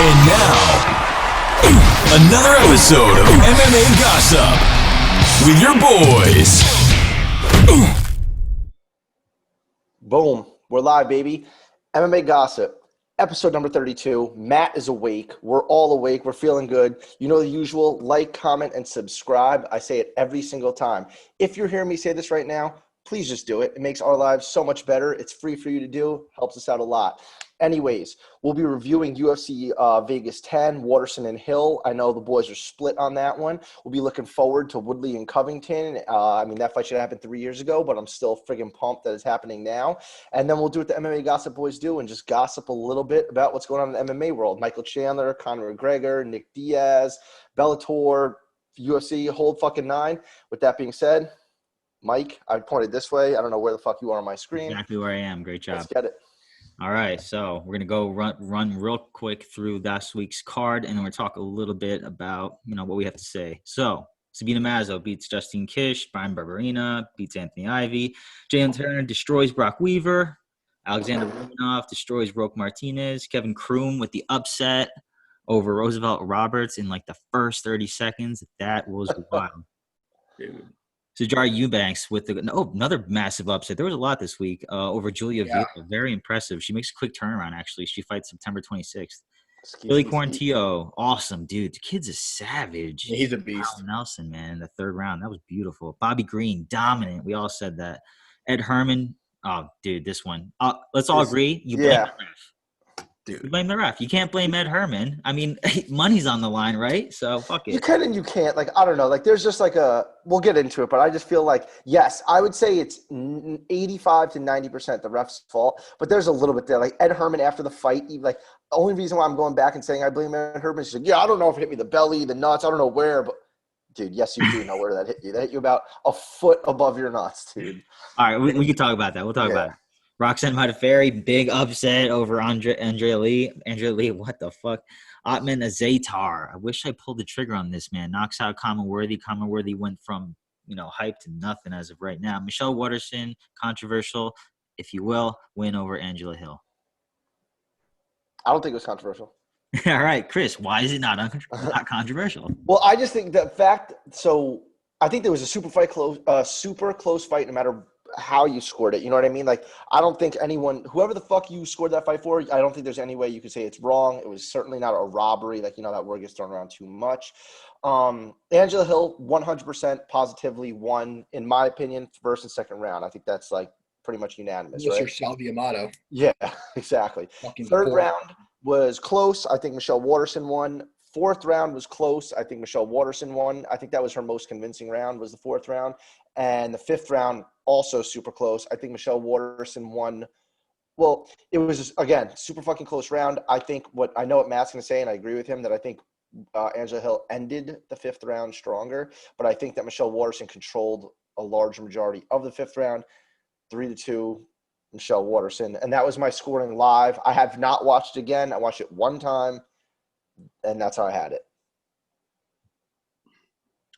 And now, another episode of MMA Gossip with your boys. Boom. We're live, baby. MMA Gossip, episode number 32. Matt is awake. We're all awake. We're feeling good. You know the usual. Like, comment, and subscribe. I say it every single time. If you're hearing me say this right now, please just do it. It makes our lives so much better. It's free for you to do. Helps us out a lot. Anyways, we'll be reviewing UFC Vegas 10, Waterson and Hill. I know the boys are split on that one. We'll be looking forward to Woodley and Covington. That fight should have happened 3 years ago, but I'm still friggin' pumped that it's happening now. And then we'll do what the MMA Gossip Boys do and just gossip a little bit about what's going on in the MMA world. Michael Chandler, Conor McGregor, Nick Diaz, Bellator, UFC, whole fucking nine. With that being said, Mike, I pointed this way. I don't know where the fuck you are on my screen. Exactly where I am. Great job. Let's get it. All right, so we're gonna go run real quick through last week's card, and then we're talk a little bit about what we have to say. So Sabina Mazo beats Justine Kish, Brian Barberina beats Anthony Ivy, Jalen Turner destroys Brock Weaver, Alexander Romanov destroys Roque Martinez, Kevin Kroom with the upset over Roosevelt Roberts in like the first 30 seconds. That was wild. Dude. Sijara Eubanks with another massive upset. There was a lot this week over Julia Villa. Very impressive. She makes a quick turnaround, actually. She fights September 26th. Billy Quarantillo, awesome, dude. The kid's a savage. Yeah, he's a beast. Alan Nelson, man, the third round. That was beautiful. Bobby Green, dominant. We all said that. Ed Herman, oh, dude, this one. Let's all agree. You blame the ref. Dude. You blame the ref. You can't blame Ed Herman. I mean, money's on the line, right? So, fuck it. You can and you can't. Like, I don't know. Like, there's just like we'll get into it, but I just feel like, yes, I would say it's 85 to 90% the ref's fault, but there's a little bit there. Like, Ed Herman after the fight, the only reason why I'm going back and saying I blame Ed Herman is like, I don't know if it hit me the belly, the nuts, I don't know where, but dude, yes, you do know where that hit you. That hit you about a foot above your nuts, dude. All right, we can talk about that. We'll talk about it. Roxanne Modafferi, big upset over Andrea Lee. Andrea Lee, what the fuck? Otman Azatar. I wish I pulled the trigger on this, man. Knocks out Common Worthy. Common Worthy went from, hype to nothing as of right now. Michelle Waterson, controversial, if you will, win over Angela Hill. I don't think it was controversial. All right, Chris, why is it not controversial? Well, I just think the fact – so I think there was a super close fight no matter – how you scored it, you know what I mean? Like, I don't think whoever the fuck you scored that fight for, I don't think there's any way you could say it's wrong. It was certainly not a robbery. Like, that word gets thrown around too much. Angela Hill, 100% positively won, in my opinion, first and second round. I think that's like pretty much unanimous, right? Sal Diamato. Yeah, exactly. Third round was close. I think Michelle Waterson won. Fourth round was close. I think Michelle Waterson won. I think that was her most convincing round, was the fourth round. And the fifth round, also super close. I think Michelle Waterson won. Well, it was, again, super fucking close round. I think I know what Matt's going to say, and I agree with him, that I think Angela Hill ended the fifth round stronger. But I think that Michelle Waterson controlled a large majority of the fifth round, 3-2, Michelle Waterson. And that was my scoring live. I have not watched it again. I watched it one time. And that's how I had it.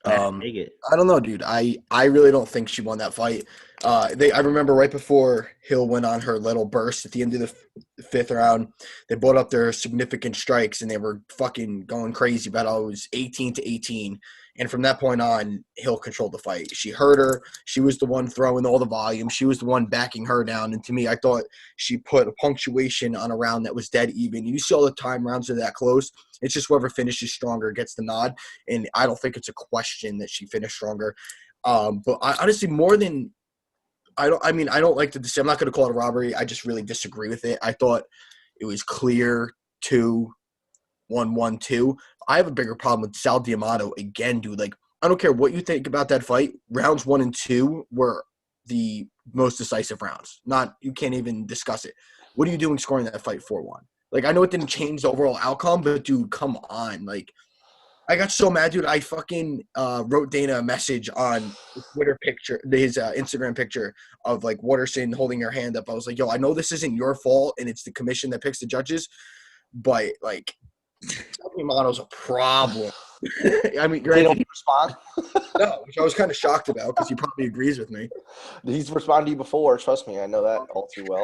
I don't know, dude. I really don't think she won that fight. I remember right before Hill went on her little burst at the end of the fifth round, they brought up their significant strikes and they were fucking going crazy about how it was 18-18. And from that point on, Hill controlled the fight. She hurt her. She was the one throwing all the volume. She was the one backing her down. And to me, I thought she put a punctuation on a round that was dead even. You see all the time rounds are that close. It's just whoever finishes stronger gets the nod. And I don't think it's a question that she finished stronger. But I honestly, I don't like to say, I'm not going to call it a robbery. I just really disagree with it. I thought it was clear 2-1-1-2. I have a bigger problem with Sal Diamato again, dude. Like, I don't care what you think about that fight. Rounds 1 and 2 were the most decisive rounds. You can't even discuss it. What are you doing scoring that fight 4-1? Like, I know it didn't change the overall outcome, but dude, come on. Like, I got so mad, dude. I fucking wrote Dana a message on Twitter picture, his Instagram picture of like Waterson holding her hand up. I was like, yo, I know this isn't your fault and it's the commission that picks the judges, but like, Yamato's a problem. I mean, they don't respond. No, which I was kind of shocked about because he probably agrees with me. He's responded to you before. Trust me, I know that all too well.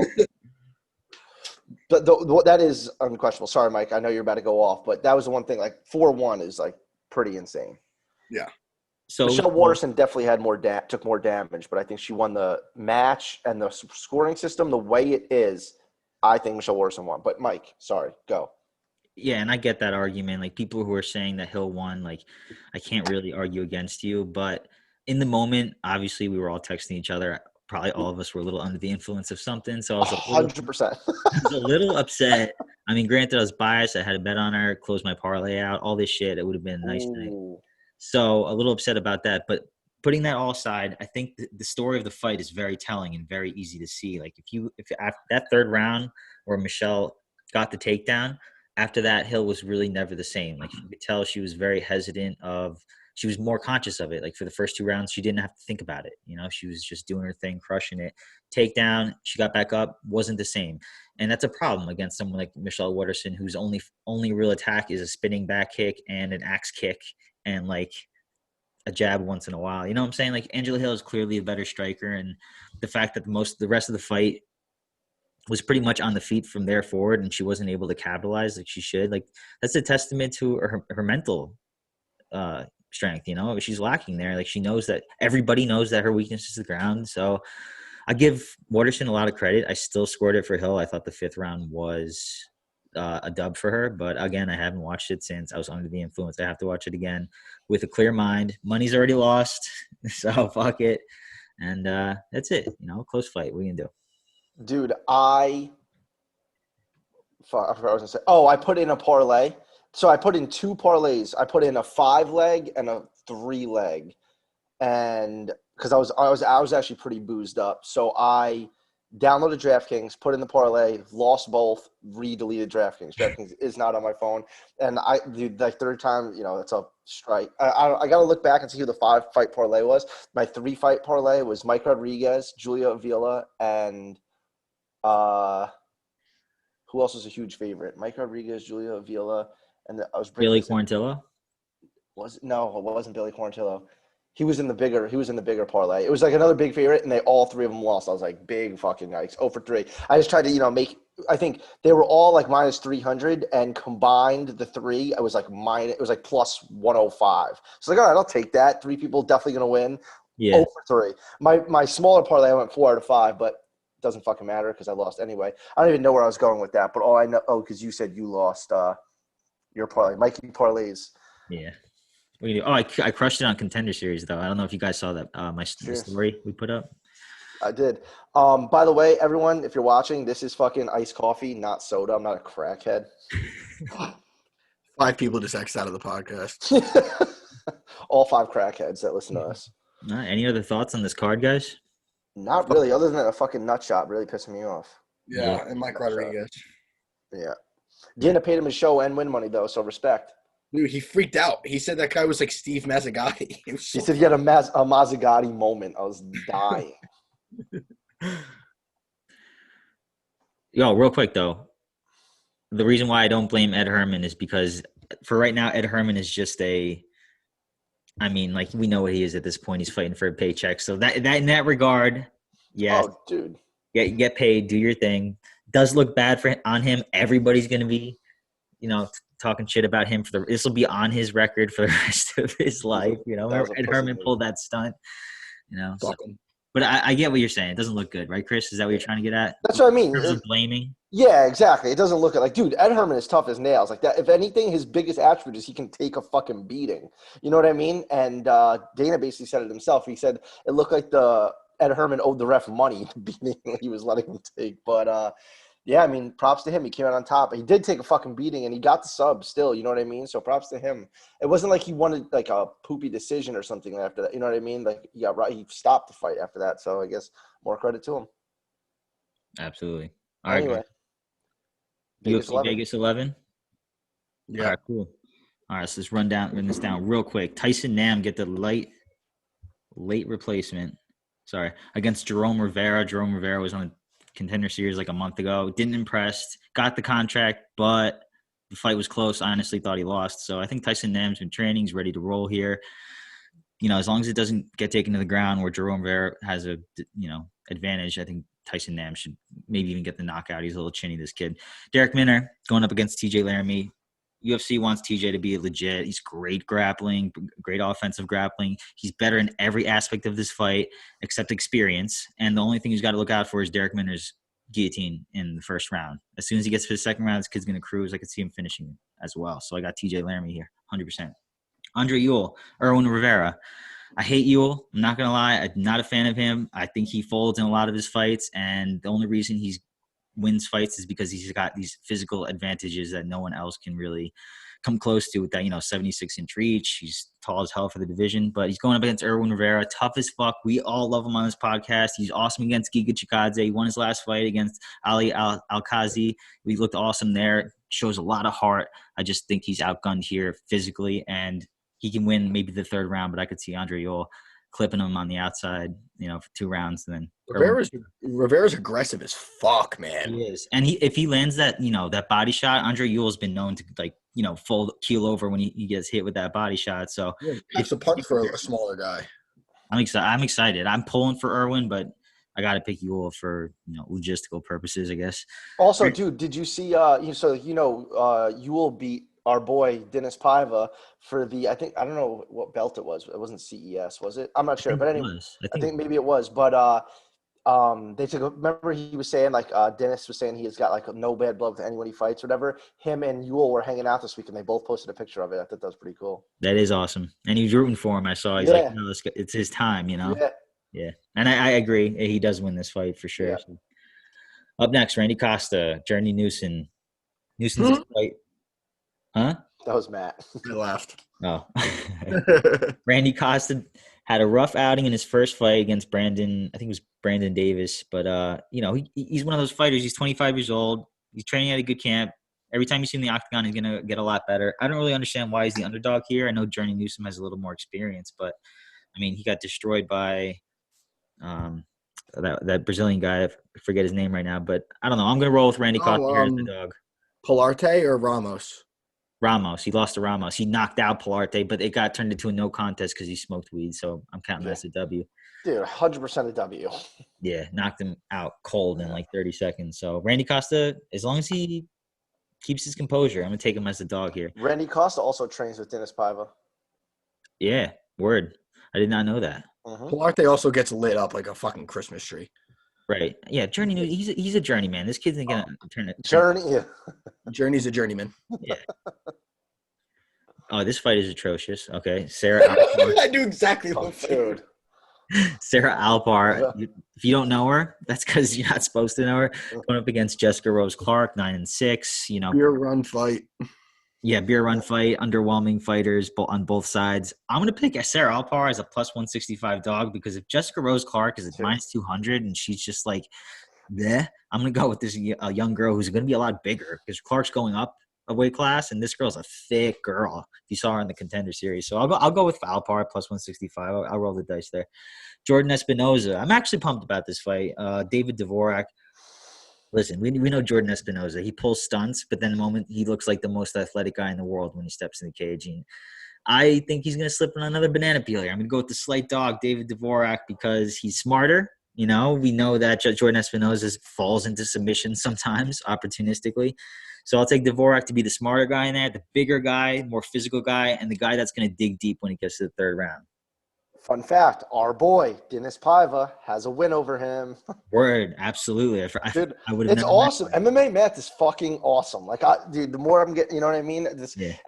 That is unquestionable. Sorry, Mike. I know you're about to go off, but that was the one thing. Like 4-1 is like pretty insane. Yeah. So Michelle Waterson definitely had took more damage, but I think she won the match and the scoring system the way it is. I think Michelle Waterson won. But Mike, sorry, go. Yeah, and I get that argument. Like people who are saying that Hill won, like I can't really argue against you. But in the moment, obviously we were all texting each other. Probably all of us were a little under the influence of something. So I was 100%. I was a little upset. I mean, granted, I was biased. I had a bet on her, closed my parlay out, all this shit. It would have been a nice night. So a little upset about that. But putting that all aside, I think the story of the fight is very telling and very easy to see. Like if after that third round where Michelle got the takedown, after that, Hill was really never the same. Like you could tell she was very hesitant she was more conscious of it. Like for the first 2 rounds, she didn't have to think about it. You know, she was just doing her thing, crushing it. Takedown, she got back up, wasn't the same. And that's a problem against someone like Michelle Waterson, whose only real attack is a spinning back kick and an axe kick and like a jab once in a while. You know what I'm saying? Like Angela Hill is clearly a better striker. And the fact that the rest of the fight was pretty much on the feet from there forward and she wasn't able to capitalize like she should. Like that's a testament to her mental strength, you know. She's lacking there. Like she knows that everybody knows that her weakness is the ground. So I give Waterson a lot of credit. I still scored it for Hill. I thought the 5th round was a dub for her, but again, I haven't watched it since I was under the influence. I have to watch it again with a clear mind. Money's already lost, so fuck it. And that's it. You know, close fight. What are you gonna do? Dude, I forgot what I was going to say. Oh, I put in a parlay. So I put in 2 parlays. I put in a 5-leg and a 3-leg. And because I was actually pretty boozed up. So I downloaded DraftKings, put in the parlay, lost both, re-deleted DraftKings. DraftKings is not on my phone. And the third time, you know, it's a strike. I got to look back and see who the 5-fight parlay was. My 3-fight parlay was Mike Rodriguez, Julia Avila, and who else was a huge favorite? Mike Rodriguez, Julia Avila, and I was Billy Quarantillo. No, it wasn't Billy Quarantillo. He was in the bigger parlay. It was like another big favorite, and all 3 of them lost. I was like, big fucking yikes. 0 for 3. I just tried to, you know, I think they were all like minus 300, and combined the 3, it was like plus 105. So like, all right, I'll take that. 3 people definitely gonna win. Yeah. 0 for 3. My smaller parlay, I went 4 out of 5, but it doesn't fucking matter because I lost anyway. I don't even know where I was going with that, but all I know, because you said you lost your parlay, Mikey parlays. Yeah. I crushed it on Contender Series, though. I don't know if you guys saw that my story we put up. I did. By the way, everyone, if you're watching, this is fucking iced coffee, not soda. I'm not a crackhead. 5 people just X'd out of the podcast. All 5 crackheads that listen to us. Any other thoughts on this card, guys? Not really, other than that a fucking nut shot really pissing me off. Yeah, and Mike Rodriguez. Yeah. Dana paid him his show and win money, though, so respect. Dude, he freaked out. He said that guy was like Steve Mazzagatti. He said he had a Mazzagatti moment. I was dying. Yo, real quick, though. The reason why I don't blame Ed Herman is because for right now, Ed Herman is just we know what he is at this point. He's fighting for a paycheck. So that in that regard, yeah. Oh, dude. Get paid, do your thing. Does look bad on him. Everybody's going to be, you know, talking shit about him this will be on his record for the rest of his life. You know, Ed Herman pulled that stunt, you know. So, but I get what you're saying. It doesn't look good, right, Chris? Is that what you're trying to get at? That's what I mean. In terms of blaming. Yeah, exactly. It doesn't look like, dude, Ed Herman is tough as nails. Like that. If anything, his biggest attribute is he can take a fucking beating. You know what I mean? And Dana basically said it himself. He said it looked like Ed Herman owed the ref money beating he was letting him take. But yeah, I mean, props to him. He came out on top. He did take a fucking beating, and he got the sub still. You know what I mean? So props to him. It wasn't like he wanted like a poopy decision or something after that. You know what I mean? Like he stopped the fight after that. So I guess more credit to him. Absolutely. All right. Anyway, Vegas 11. Yeah. All right, cool. All right, so let's run this down real quick. Tyson Nam get the late replacement. Sorry, against Jerome Rivera. Jerome Rivera was on a Contender Series like a month ago. Didn't impress. Got the contract, but the fight was close. I honestly thought he lost. So I think Tyson Nam's been training. He's ready to roll here. You know, as long as it doesn't get taken to the ground where Jerome Rivera has a advantage, I think Tyson Nam should maybe even get the knockout. He's a little chinny, this kid. Derek Minner going up against TJ Laramie. UFC wants TJ to be legit. He's great grappling, great offensive grappling. He's better in every aspect of this fight except experience. And the only thing he's got to look out for is Derek Minner's guillotine in the first round. As soon as he gets to the second round, this kid's going to cruise. I could see him finishing as well. So I got TJ Laramie here, 100%. Andre Ewell, Erwin Rivera. I hate Ewell. I'm not going to lie. I'm not a fan of him. I think he folds in a lot of his fights. And the only reason he wins fights is because he's got these physical advantages that no one else can really come close to with that, 76-inch reach. He's tall as hell for the division, but he's going up against Erwin Rivera, tough as fuck. We all love him on this podcast. He's awesome against Giga Chikadze. He won his last fight against Ali Al-Kazi. He looked awesome there. Shows a lot of heart. I just think he's outgunned here physically, and he can win maybe the third round, but I could see Andre Ewell clipping him on the outside, for 2 rounds. And then Rivera's aggressive as fuck, man. He is. And if he lands that, that body shot, Andre Ewell's been known to fold keel over when he gets hit with that body shot. So it's a punch for a smaller guy. I'm excited. I'm pulling for Erwin, but I got to pick Ewell for, logistical purposes, I guess. Also, dude, did you see, Ewell beat our boy Dennis Paiva for I don't know what belt it was. It wasn't CES, was it? I'm not sure. But anyway, I think maybe it was. But remember he was saying Dennis was saying he has got no bad blood with anyone he fights or whatever. Him and Ewell were hanging out this week and they both posted a picture of it. I thought that was pretty cool. That is awesome. And he was rooting for him. I saw. He's like, no, it's his time, Yeah. And I agree. He does win this fight for sure. Yeah. So. Up next, Randy Costa, Journey Newson. Newson's fight. Huh? That was Matt. I laughed. Oh. Randy Costa had a rough outing in his first fight against Brandon. I think it was Brandon Davis. But, he's one of those fighters. He's 25 years old. He's training at a good camp. Every time you see him in the octagon, he's going to get a lot better. I don't really understand why he's the underdog here. I know Journey Newsom has a little more experience. But, he got destroyed by that Brazilian guy. I forget his name right now. But I don't know. I'm going to roll with Randy Costa here as the dog. Pilarte or Ramos? Ramos. He lost to Ramos. He knocked out Pilarte, but it got turned into a no contest because he smoked weed. So I'm counting that as a W. Dude, 100% a W. Yeah, knocked him out cold in 30 seconds. So Randy Costa, as long as he keeps his composure, I'm going to take him as a dog here. Randy Costa also trains with Dennis Paiva. Yeah, word. I did not know that. Mm-hmm. Pilarte also gets lit up like a fucking Christmas tree. Right. Yeah, Journey. He's a journeyman. This kid's going to turn it. Journey, yeah. Journey's a journeyman. Yeah. Oh, this fight is atrocious. Okay, Sarah Alpar. I knew exactly what dude. Sarah Alpar. If you don't know her, that's because you're not supposed to know her. Going up against Jessica Rose Clark, 9-6. Beer run fight. Yeah, beer run fight. Underwhelming fighters on both sides. I'm gonna pick Sarah Alpar as a plus 165 dog because if Jessica Rose Clark is at minus 200 and she's just like, bleh, I'm gonna go with this young girl who's gonna be a lot bigger because Clark's going up a weight class and this girl's a thick girl. If you saw her in the Contender Series, so I'll go with Alpar plus 165. I'll roll the dice there. Jordan Espinoza. I'm actually pumped about this fight. David Dvorak. Listen, we know Jordan Espinoza. He pulls stunts, but then the moment he looks like the most athletic guy in the world when he steps in the cage. And I think he's going to slip on another banana peel here. I'm going to go with the slight dog, David Dvorak, because he's smarter. We know that Jordan Espinoza falls into submission sometimes opportunistically. So I'll take Dvorak to be the smarter guy in there, the bigger guy, more physical guy, and the guy that's going to dig deep when he gets to the third round. Fun fact, our boy, Dennis Paiva, has a win over him. Word, absolutely. Dude, I would have it's awesome. MMA Math is fucking awesome. Dude, the more I'm getting, you know what I mean?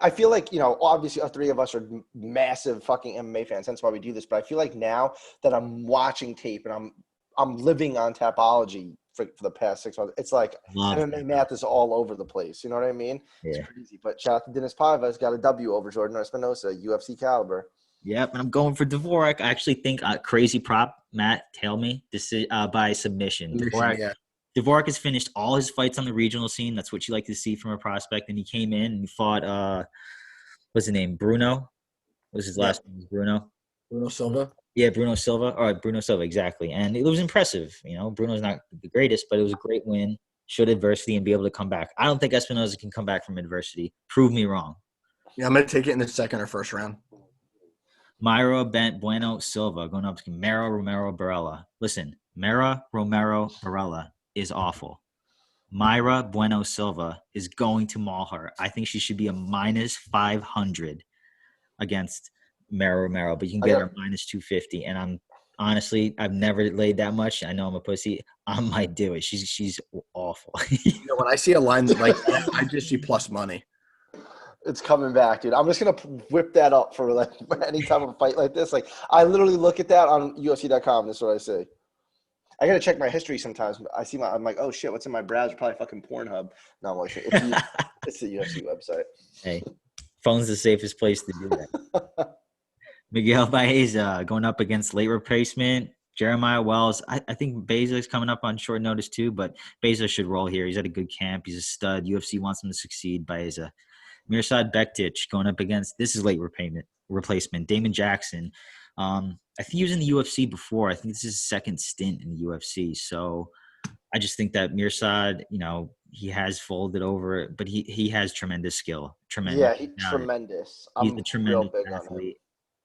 I feel like, obviously our three of us are massive fucking MMA fans. That's why we do this. But I feel like now that I'm watching tape and I'm living on Tapology for the past 6 months, it's like MMA Math is all over the place. You know what I mean? Yeah. It's crazy. But shout out to Dennis Paiva. He's got a W over Jordan Espinoza, UFC caliber. Yep, and I'm going for Dvorak. I actually think crazy prop, Matt, tell me, this is by submission. Dvorak has finished all his fights on the regional scene. That's what you like to see from a prospect. And he came in and he fought, what's his name, Bruno? What was his last name? Bruno? Bruno Silva? Yeah, Bruno Silva. All right, Bruno Silva, exactly. And it was impressive. Bruno's not the greatest, but it was a great win. Showed adversity and be able to come back. I don't think Espinoza can come back from adversity. Prove me wrong. Yeah, I'm going to take it in the second or first round. Myra Bueno Silva going up to Mero Romero Barella. Listen, Mara Romero Varela is awful. Myra Bueno Silva is going to maul her. I think she should be a minus 500 against Mara Romero, but you can get her minus 250. And I've never laid that much. I know I'm a pussy. I might do it. She's awful. When I see a line like that, I just see plus money. It's coming back, dude. I'm just gonna whip that up for like any type of fight like this. Like I literally look at that on UFC.com. That's what I say. I gotta check my history sometimes. I'm like, oh shit, what's in my browser? Probably fucking Pornhub. No, I'm like, it's the UFC website. Hey, phone's the safest place to do that. Miguel Baeza going up against late replacement Jeremiah Wells. I think Baeza is coming up on short notice too, but Baeza should roll here. He's at a good camp. He's a stud. UFC wants him to succeed. Baeza. Mirsad Bektic going up against, this is late replacement, Damon Jackson. I think he was in the UFC before. I think this is his second stint in the UFC. So I just think that Mirsad, he has folded over, but he has tremendous skill. Tremendous. Yeah, he's tremendous. He's a tremendous athlete.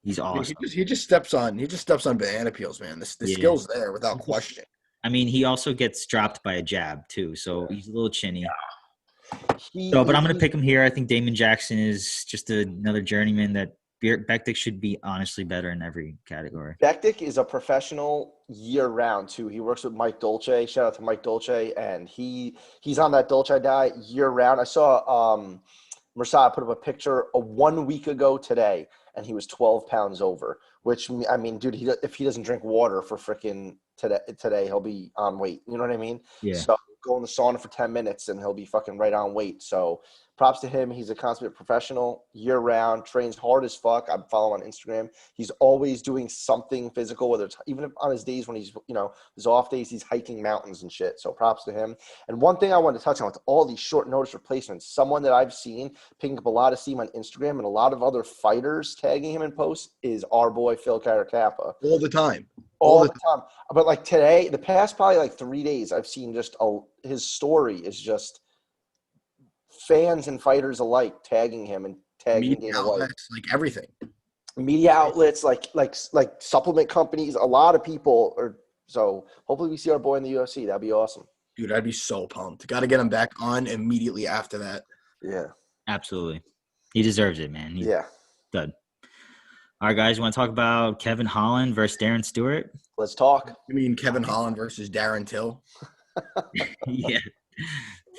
He's awesome. He just steps on banana peels, man. The skill's there without question. I mean, he also gets dropped by a jab too, so he's a little chinny. But I'm going to pick him here. I think Damon Jackson is just another journeyman that Bektic should be honestly better in every category. Bektic is a professional year-round, too. He works with Mike Dolce. Shout out to Mike Dolce. And he's on that Dolce diet year-round. I saw Mirsad put up a picture 1 week ago today, and he was 12 pounds over, which, I mean, dude, if he doesn't drink water for freaking today, he'll be on weight. You know what I mean? Yeah. So go in the sauna for 10 minutes, and he'll be fucking right on weight. So props to him. He's a consummate professional, year-round, trains hard as fuck. I follow him on Instagram. He's always doing something physical, whether it's even on his days when he's, his off days, he's hiking mountains and shit. So props to him. And one thing I wanted to touch on with all these short notice replacements, someone that I've seen picking up a lot of steam on Instagram and a lot of other fighters tagging him in posts is our boy Phil Caracappa. All the time. All the time. But like today, the past probably like 3 days, I've seen just his story is just fans and fighters alike tagging him and tagging media outlets, like everything. Media outlets, like supplement companies, a lot of people are. So hopefully we see our boy in the UFC. That'd be awesome. Dude, I'd be so pumped. Got to get him back on immediately after that. Yeah. Absolutely. He deserves it, man. He's good. All right, guys, you want to talk about Kevin Holland versus Darren Stewart? Let's talk. You mean Kevin Holland versus Darren Till? Yeah.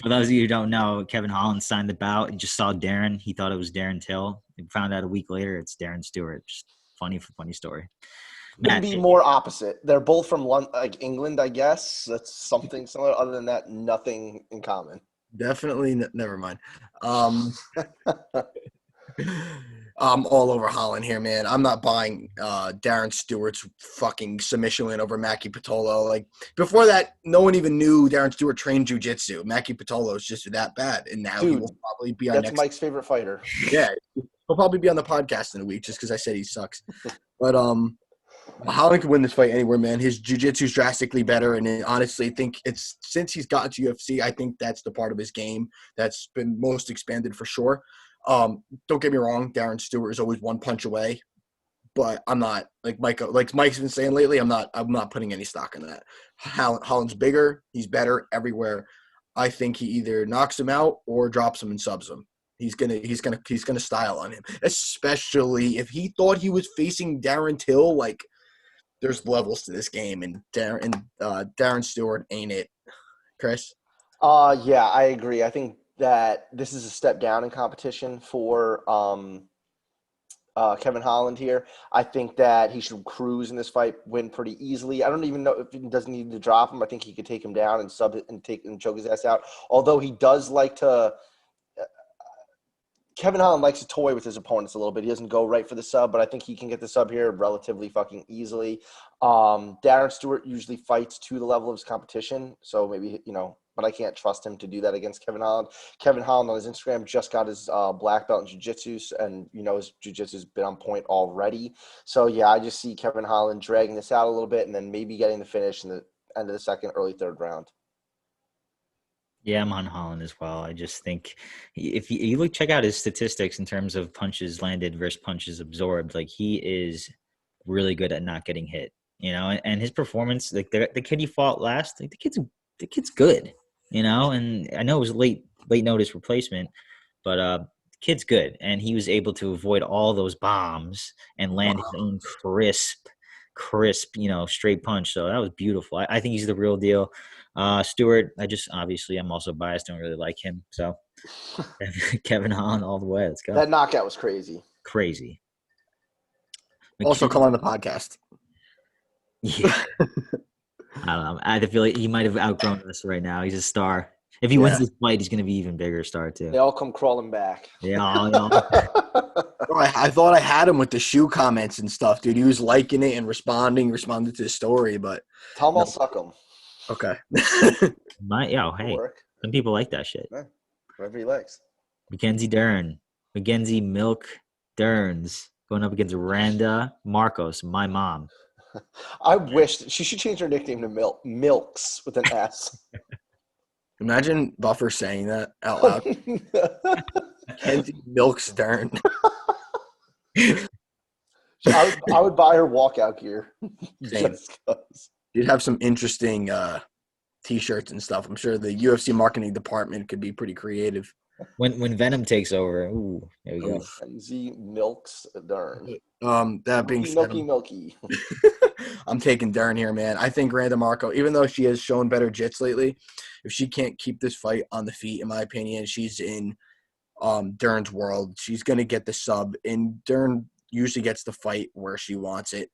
For those of you who don't know, Kevin Holland signed the bout and just saw Darren. He thought it was Darren Till. He found out a week later it's Darren Stewart. Just funny story. Maybe more opposite. They're both from England, I guess. That's something similar. Other than that, nothing in common. Definitely. Never mind. I'm all over Holland here, man. I'm not buying Darren Stewart's fucking submission win over Mackie Pitolo. Like, before that, no one even knew Darren Stewart trained jiu-jitsu. Mackie Pitolo is just that bad. And now he will probably be on That's Mike's favorite fighter. Yeah. He'll probably be on the podcast in a week just because I said he sucks. But Holland can win this fight anywhere, man. His jiu-jitsu is drastically better. And honestly, I think it's since he's gotten to UFC, I think that's the part of his game that's been most expanded for sure. Don't get me wrong, Darren Stewart is always one punch away, but I'm not like Mike's been saying lately. I'm not putting any stock in that. Holland's bigger, he's better everywhere. I think he either knocks him out or drops him and subs him. He's gonna style on him, especially if he thought he was facing Darren Till. Like, there's levels to this game, and Darren Stewart ain't it, Chris? Yeah, I agree. I think that this is a step down in competition for Kevin Holland here. I think that he should cruise in this fight, win pretty easily. I don't even know if he doesn't need to drop him. I think he could take him down and sub it and choke his ass out. Although he does like to Kevin Holland likes to toy with his opponents a little bit. He doesn't go right for the sub, but I think he can get the sub here relatively fucking easily. Darren Stewart usually fights to the level of his competition, so maybe, but I can't trust him to do that against Kevin Holland. Kevin Holland on his Instagram just got his black belt in jiu-jitsu, and his jiu-jitsu's been on point already. So, yeah, I just see Kevin Holland dragging this out a little bit and then maybe getting the finish in the end of the second, early third round. Yeah, I'm on Holland as well. I just think if you check out his statistics in terms of punches landed versus punches absorbed, like, he is really good at not getting hit. and his performance, like the kid he fought last, like the kid's good, and I know it was a late notice replacement, but the kid's good, and he was able to avoid all those bombs and land his own crisp, straight punch. So that was beautiful. I think he's the real deal. Stewart, obviously I'm also biased, don't really like him. So Kevin Holland all the way. Let's go. That knockout was crazy. Crazy. Also come on the podcast. Yeah. I don't know. I feel like he might have outgrown us right now. He's a star. If he wins this fight, he's going to be even bigger star too. They all come crawling back. Yeah. I thought I had him with the shoe comments and stuff, dude. He was liking it and responding to the story, but tell him I'll suck him. Okay. Hey, some people like that shit. Yeah, whatever he likes. Mackenzie Milk Derns going up against Randa Marcos, my mom. I wish she should change her nickname to Milks with an S. Imagine Buffer saying that out loud. Mackenzie Milks Dern. I would buy her walkout gear. Just 'cause. You'd have some interesting T-shirts and stuff. I'm sure the UFC marketing department could be pretty creative. When Venom takes over, ooh, there we go. Mackenzie Milks Dern. That being said, milky. I'm taking Dern here, man. I think Randa Marco, even though she has shown better jits lately, if she can't keep this fight on the feet, in my opinion, she's in Dern's world. She's going to get the sub, and Dern usually gets the fight where she wants it.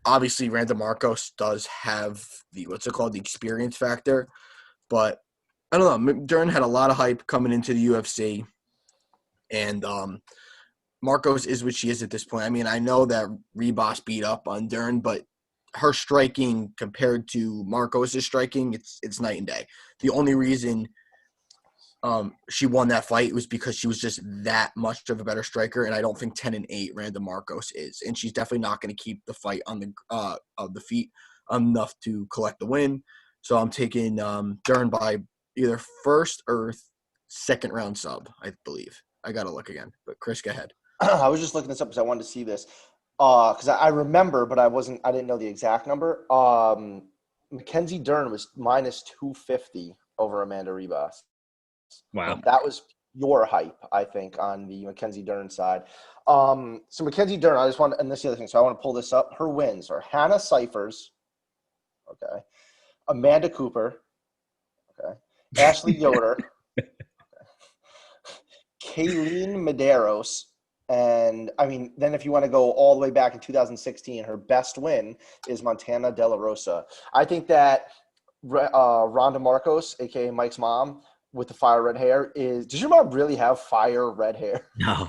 Obviously, Randa Marcos does have the experience factor, but I don't know. Dern had a lot of hype coming into the UFC, and Marcos is what she is at this point. I mean, I know that Ribas beat up on Dern, but her striking compared to Marcos' striking, it's night and day. The only reason she won that fight was because she was just that much of a better striker, and I don't think 10-8 Randa Marcos is, and she's definitely not going to keep the fight on the feet enough to collect the win. So I'm taking Dern by either first or second round sub, I believe. I got to look again, but Chris, go ahead. I was just looking this up because I wanted to see this because I remember, but I didn't know the exact number. Mackenzie Dern was minus 250 over Amanda Ribas. Wow. That was your hype, I think, on the Mackenzie Dern side. So Mackenzie Dern, and this is the other thing, so I want to pull this up. Her wins are Hannah Cyphers, okay, Amanda Cooper, okay, Ashley Yoder, okay, Kayleen Medeiros, and I mean, then if you want to go all the way back in 2016, her best win is Montana De La Rosa. I think that Randa Marcos, aka Mike's mom, with the fire red hair does your mom really have fire red hair? No.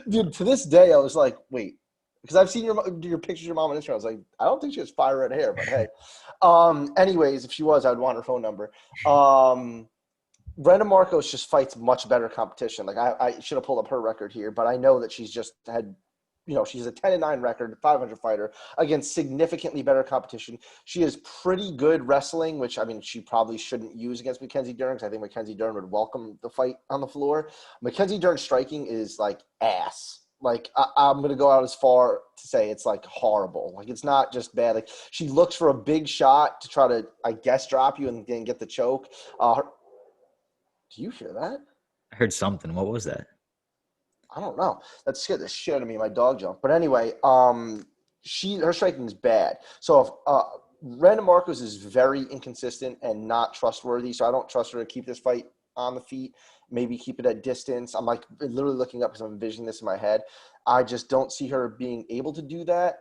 Dude, to this day, I was like, wait, because I've seen your pictures of your mom on Instagram. I was like, I don't think she has fire red hair, but hey. Anyways, if she was, I'd want her phone number. Brenda Marcos just fights much better competition. Like I should have pulled up her record here, but I know that she's just had, she's a 10-9 record, 500 fighter against significantly better competition. She is pretty good wrestling, which I mean, she probably shouldn't use against Mackenzie Dern because I think Mackenzie Dern would welcome the fight on the floor. Mackenzie Dern's striking is like ass. Like I'm going to go out as far to say it's like horrible. Like it's not just bad. Like she looks for a big shot to try to, I guess, drop you and then get the choke. Do you hear that? I heard something. What was that? I don't know. That scared the shit out of me. My dog jumped. But anyway, her striking is bad. So if Randa Marcos is very inconsistent and not trustworthy, so I don't trust her to keep this fight on the feet. Maybe keep it at distance. I'm like literally looking up because I'm envisioning this in my head. I just don't see her being able to do that.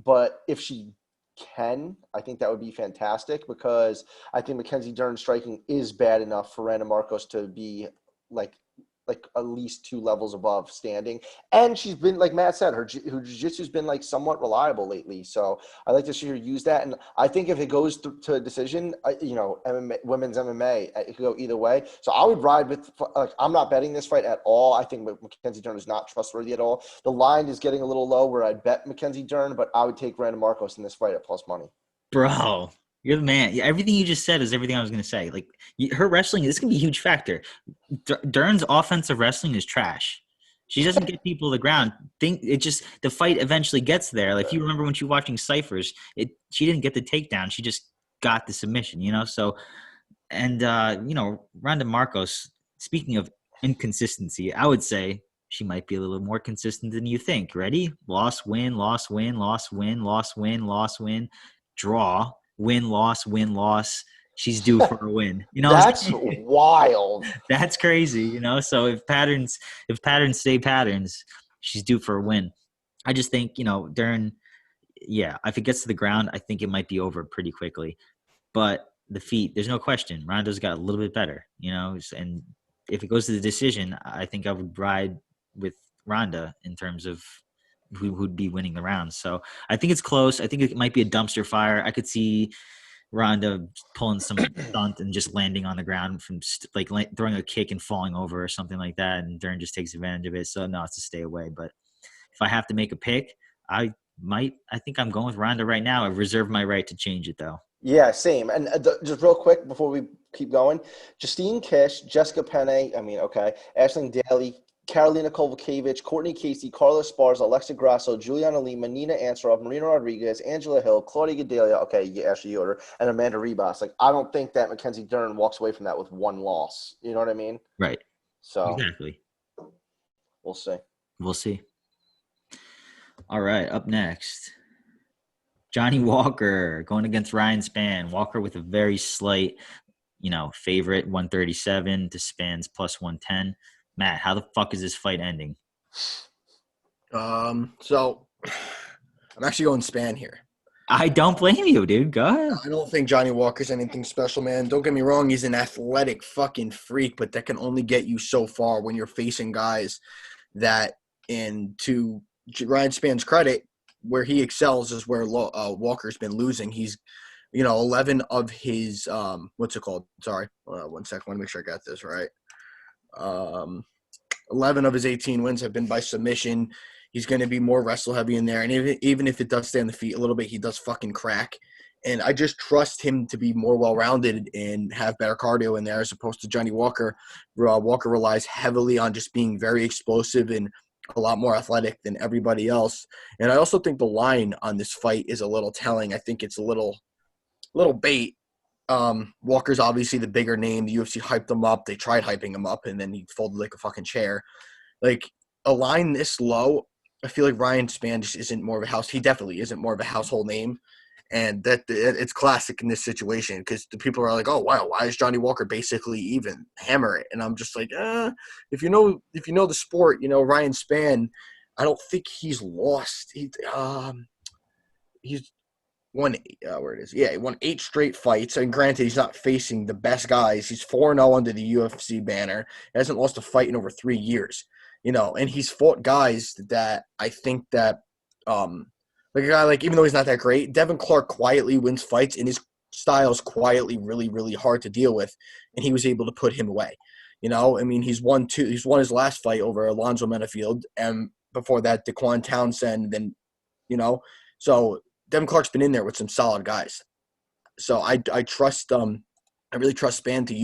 But if she can, I think that would be fantastic because I think Mackenzie Dern's striking is bad enough for Randa Marcos to be like at least 2 levels above standing. And she's been, like Matt said, her jiu-jitsu's been like somewhat reliable lately. So I like to see her use that. And I think if it goes to a decision, MMA, women's MMA, it could go either way. So I would ride with, I'm not betting this fight at all. I think Mackenzie Dern is not trustworthy at all. The line is getting a little low where I'd bet Mackenzie Dern, but I would take Randa Marcos in this fight at plus money. Bro. You're the man. Everything you just said is everything I was going to say. Like her wrestling, this can be a huge factor. Dern's offensive wrestling is trash. She doesn't get people to the ground. The fight eventually gets there. Like if you remember when she was watching Cyphers, she didn't get the takedown. She just got the submission, So, and Ronda Marcos, speaking of inconsistency, I would say she might be a little more consistent than you think. Ready? Loss, win, loss, win, loss, win, loss, win, loss, win, draw, win, loss. She's due for a win. That's wild. That's crazy, So if patterns stay patterns, she's due for a win. I just think, if it gets to the ground, I think it might be over pretty quickly. But the feet, there's no question. Ronda's got a little bit better, and if it goes to the decision, I think I would ride with Ronda in terms of who would be winning the round. So I think it's close. I think it might be a dumpster fire. I could see Ronda pulling some stunt and just landing on the ground from throwing a kick and falling over or something like that, and Dern just takes advantage of it. So no, it's to stay away. But if I have to make a pick, I think I'm going with Ronda right now. I reserve my right to change it though. Yeah, same. And just real quick before we keep going, Justine Kish, Jessica Penne, Aisling Daly, Karolina Kovalevich, Courtney Casey, Carla Esparza, Alexa Grasso, Juliana Lima, Nina Ansaroff, Marina Rodriguez, Angela Hill, Claudia Gadelia, Ashley Yoder, and Amanda Ribas. I don't think that Mackenzie Dern walks away from that with one loss. You know what I mean? Right. So exactly. We'll see. We'll see. All right, up next, Johnny Walker going against Ryan Spann. Walker with a very slight, favorite, 137 to Spann's plus 110. Matt, how the fuck is this fight ending? So I'm actually going Spann here. I don't blame you, dude. Go ahead. I don't think Johnny Walker's anything special, man. Don't get me wrong. He's an athletic fucking freak, but that can only get you so far when you're facing guys that, and to Ryan Spann's credit, where he excels is where Walker's been losing. He's, 11 of his, what's it called? Sorry. 1 second. I want to make sure I got this right. 11 of his 18 wins have been by submission. He's going to be more wrestle heavy in there. And even if it does stay on the feet a little bit, he does fucking crack. And I just trust him to be more well-rounded and have better cardio in there as opposed to Johnny Walker. Walker relies heavily on just being very explosive and a lot more athletic than everybody else. And I also think the line on this fight is a little telling. I think it's a little bait. Walker's obviously the bigger name. The UFC hyped him up. They tried hyping him up, and then he folded like a fucking chair. Like, a line this low, I feel like Ryan Spann just isn't more of a house. He definitely isn't more of a household name. And that it's classic in this situation because the people are like, oh, wow, why is Johnny Walker basically even? Hammer it. And I'm just like, if you know the sport, Ryan Spann, I don't think he's lost. He's won, where it is. Yeah, he won 8 straight fights. And granted, he's not facing the best guys. He's 4-0 under the UFC banner. He hasn't lost a fight in over 3 years. And he's fought guys that I think that like a guy even though he's not that great, Devin Clark quietly wins fights, and his style is quietly really, really hard to deal with, and he was able to put him away. He's won his last fight over Alonzo Menafield, and before that, Daquan Townsend, then, so Devin Clark's been in there with some solid guys. So I trust I really trust Spann to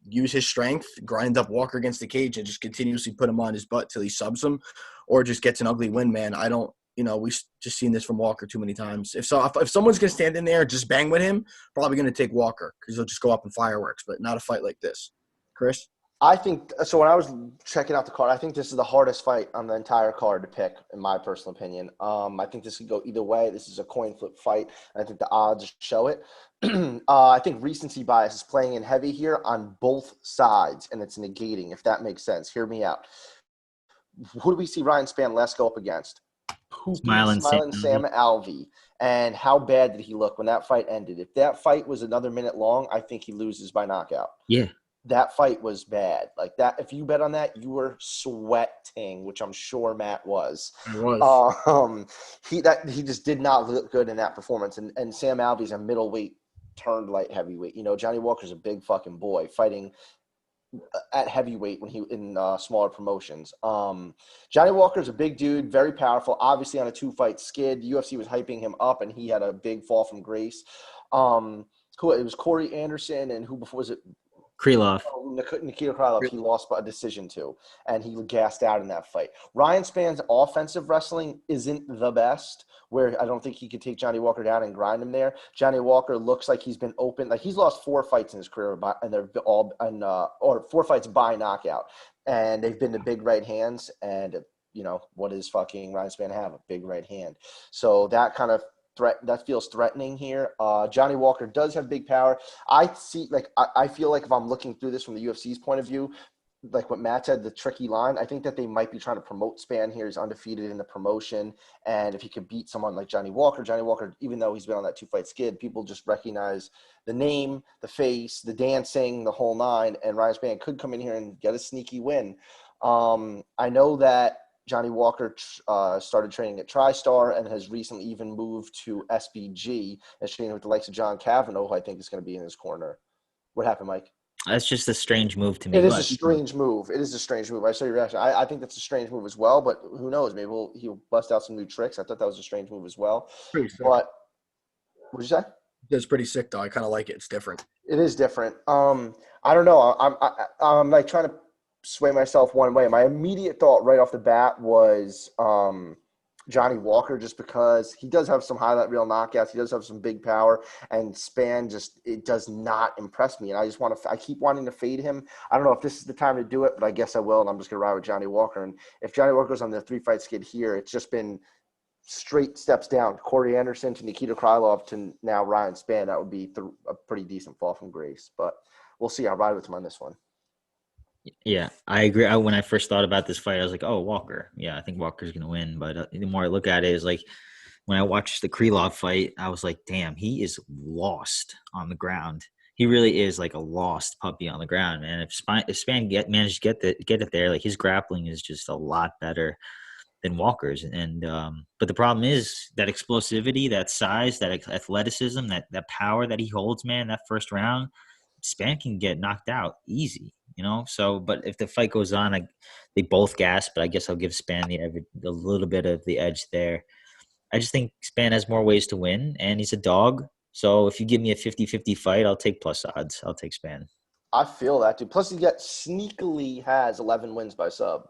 use his strength, grind up Walker against the cage, and just continuously put him on his butt till he subs him or just gets an ugly win, man. I don't, we've just seen this from Walker too many times. If someone's going to stand in there and just bang with him, probably going to take Walker because he'll just go up in fireworks, but not a fight like this. Chris? I think – so when I was checking out the card, I think this is the hardest fight on the entire card to pick, in my personal opinion. I think this could go either way. This is a coin flip fight, and I think the odds show it. I think recency bias is playing in heavy here on both sides, and it's negating, if that makes sense. Hear me out. Who do we see Ryan Spann last go up against? Smiling Sam Alvey. And how bad did he look when that fight ended? If that fight was another minute long, I think he loses by knockout. Yeah. That fight was bad. Like that, if you bet on that, you were sweating, which I'm sure Matt was. I was. He just did not look good in that performance. And Sam Alvey's a middleweight turned light heavyweight. Johnny Walker's a big fucking boy fighting at heavyweight when he in smaller promotions. Johnny Walker's a big dude, very powerful. Obviously on a 2-fight skid, the UFC was hyping him up, and he had a big fall from grace. It was Corey Anderson, and who before was it? Krylov. Nikita Krylov, he lost by a decision to, and he gassed out in that fight. Ryan Spann's offensive wrestling isn't the best, where I don't think he could take Johnny Walker down and grind him there. Johnny Walker looks like he's been open. Like, he's lost 4 fights in his career, and they're all or 4 fights by knockout, and they've been the big right hands. And what does fucking Ryan Spann have? A big right hand. So that kind of that feels threatening here. Johnny Walker does have big power. I feel like if I'm looking through this from the UFC's point of view, like what Matt said, the tricky line, I think that they might be trying to promote Spann here. He's undefeated in the promotion. And if he could beat someone like Johnny Walker, even though he's been on that 2-fight skid, people just recognize the name, the face, the dancing, the whole nine. And Ryan Spann could come in here and get a sneaky win. I know that Johnny Walker started training at TriStar and has recently even moved to SBG and training with the likes of John Cavanaugh, who I think is going to be in his corner. What happened, Mike? That's just a strange move to me. It is a strange move. I saw your reaction. I think that's a strange move as well, but who knows? Maybe he'll bust out some new tricks. I thought that was a strange move as well. Pretty sick. But what did you say? It's pretty sick, though. I kind of like it. It's different. It is different. I don't know. I'm like trying to sway myself one way. My immediate thought right off the bat was Johnny Walker, just because he does have some highlight reel knockouts. He does have some big power, and Spann it does not impress me. And I keep wanting to fade him. I don't know if this is the time to do it, but I guess I will. And I'm just going to ride with Johnny Walker. And if Johnny Walker goes on the 3-fight skid here, it's just been straight steps down. Corey Anderson to Nikita Krylov to now Ryan Spann. That would be a pretty decent fall from grace, but we'll see. I'll ride with him on this one. Yeah, I agree. When I first thought about this fight, I was like, oh, Walker. Yeah, I think Walker's going to win. But the more I look at it, is like when I watched the Krylov fight, I was like, damn, he is lost on the ground. He really is like a lost puppy on the ground, man. If Spann managed to get it there, like his grappling is just a lot better than Walker's. And but the problem is that explosivity, that size, that athleticism, that power that he holds, man, that first round, Spann can get knocked out easy. So, but if the fight goes on, they both gas, but I guess I'll give Spann a little bit of the edge there. I just think Spann has more ways to win, and he's a dog. So if you give me a 50-50 fight, I'll take plus odds. I'll take Spann. I feel that, dude. Plus, he sneakily has 11 wins by sub.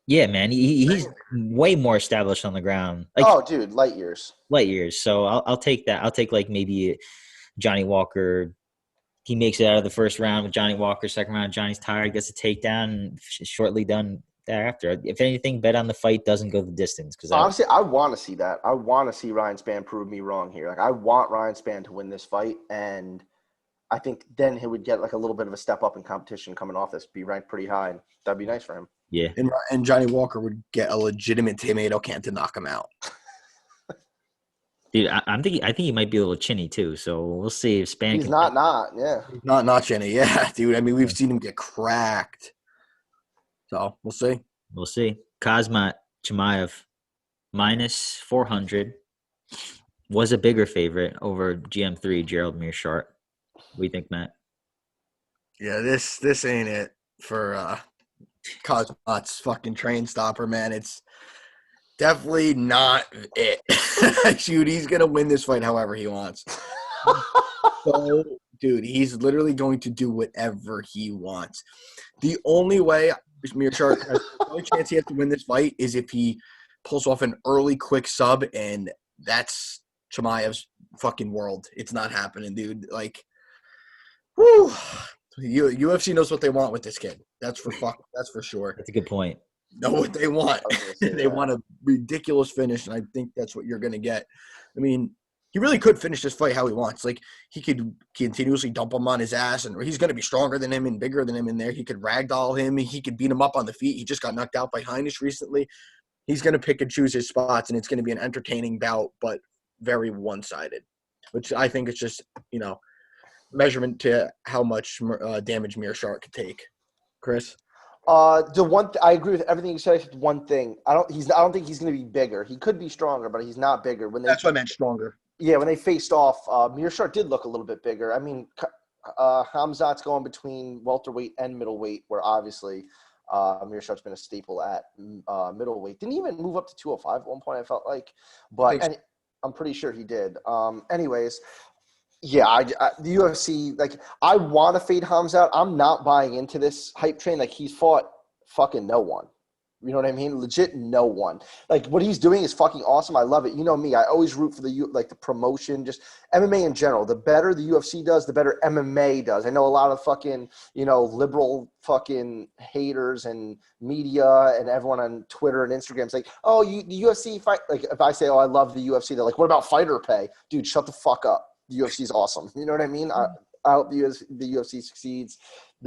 Yeah, man. He's way more established on the ground. Dude, light years. Light years. So I'll take that. I'll take like maybe Johnny Walker. He makes it out of the first round with Johnny Walker. Second round, Johnny's tired, gets a takedown, and shortly done thereafter. If anything, bet on the fight doesn't go the distance. Because honestly, I want to see that. I want to see Ryan Spann prove me wrong here. Like, I want Ryan Spann to win this fight, and I think then he would get like a little bit of a step up in competition coming off this, be ranked pretty high. That'd be nice for him. Yeah. And Johnny Walker would get a legitimate tomato can to knock him out. Dude, I think he might be a little chinny too. So we'll see if Spann. He's not. Yeah. He's not chinny. Yeah, dude. I mean, we've seen him get cracked. So we'll see. We'll see. Kazmat Chimaev minus 400 was a bigger favorite over GM3 Gerald Meerschaert. What do you think, Matt? Yeah, this ain't it for Kazmat's fucking train stopper, man. It's definitely not it. Shoot, he's going to win this fight however he wants. So, dude, he's literally going to do whatever he wants. The only way Meerschaert has the only chance he has to win this fight is if he pulls off an early quick sub, and that's Chimaev's fucking world. It's not happening, dude. Like, whew. UFC knows what they want with this kid. That's for sure. That's a good point. Know what they want. They want a ridiculous finish, and I think that's what you're going to get. I mean, he really could finish this fight how he wants. Like, he could continuously dump him on his ass, and he's going to be stronger than him and bigger than him in there. He could ragdoll him. He could beat him up on the feet. He just got knocked out by Heinisch recently. He's going to pick and choose his spots, and it's going to be an entertaining bout, but very one-sided, which I think is just, measurement to how much damage Meerschaert could take. Chris? I agree with everything you said except one thing. I don't think he's going to be bigger. He could be stronger, but he's not bigger. That's what I meant, stronger. Yeah, when they faced off, Meerschaert did look a little bit bigger. I mean, Khamzat's going between welterweight and middleweight, where obviously Meerschaert's been a staple at middleweight. Didn't even move up to 205 at one point, I felt like. But I'm pretty sure he did. Anyways, Yeah, the UFC, like, I want to fade Hamzat. I'm not buying into this hype train. Like, he's fought fucking no one. You know what I mean? Legit no one. Like, what he's doing is fucking awesome. I love it. You know me. I always root for the promotion, just MMA in general. The better the UFC does, the better MMA does. I know a lot of fucking, liberal fucking haters and media and everyone on Twitter and Instagram is like, oh, the UFC fight. Like, if I say, oh, I love the UFC, they're like, what about fighter pay? Dude, shut the fuck up. The UFC is awesome. You know what I mean? I hope the UFC succeeds.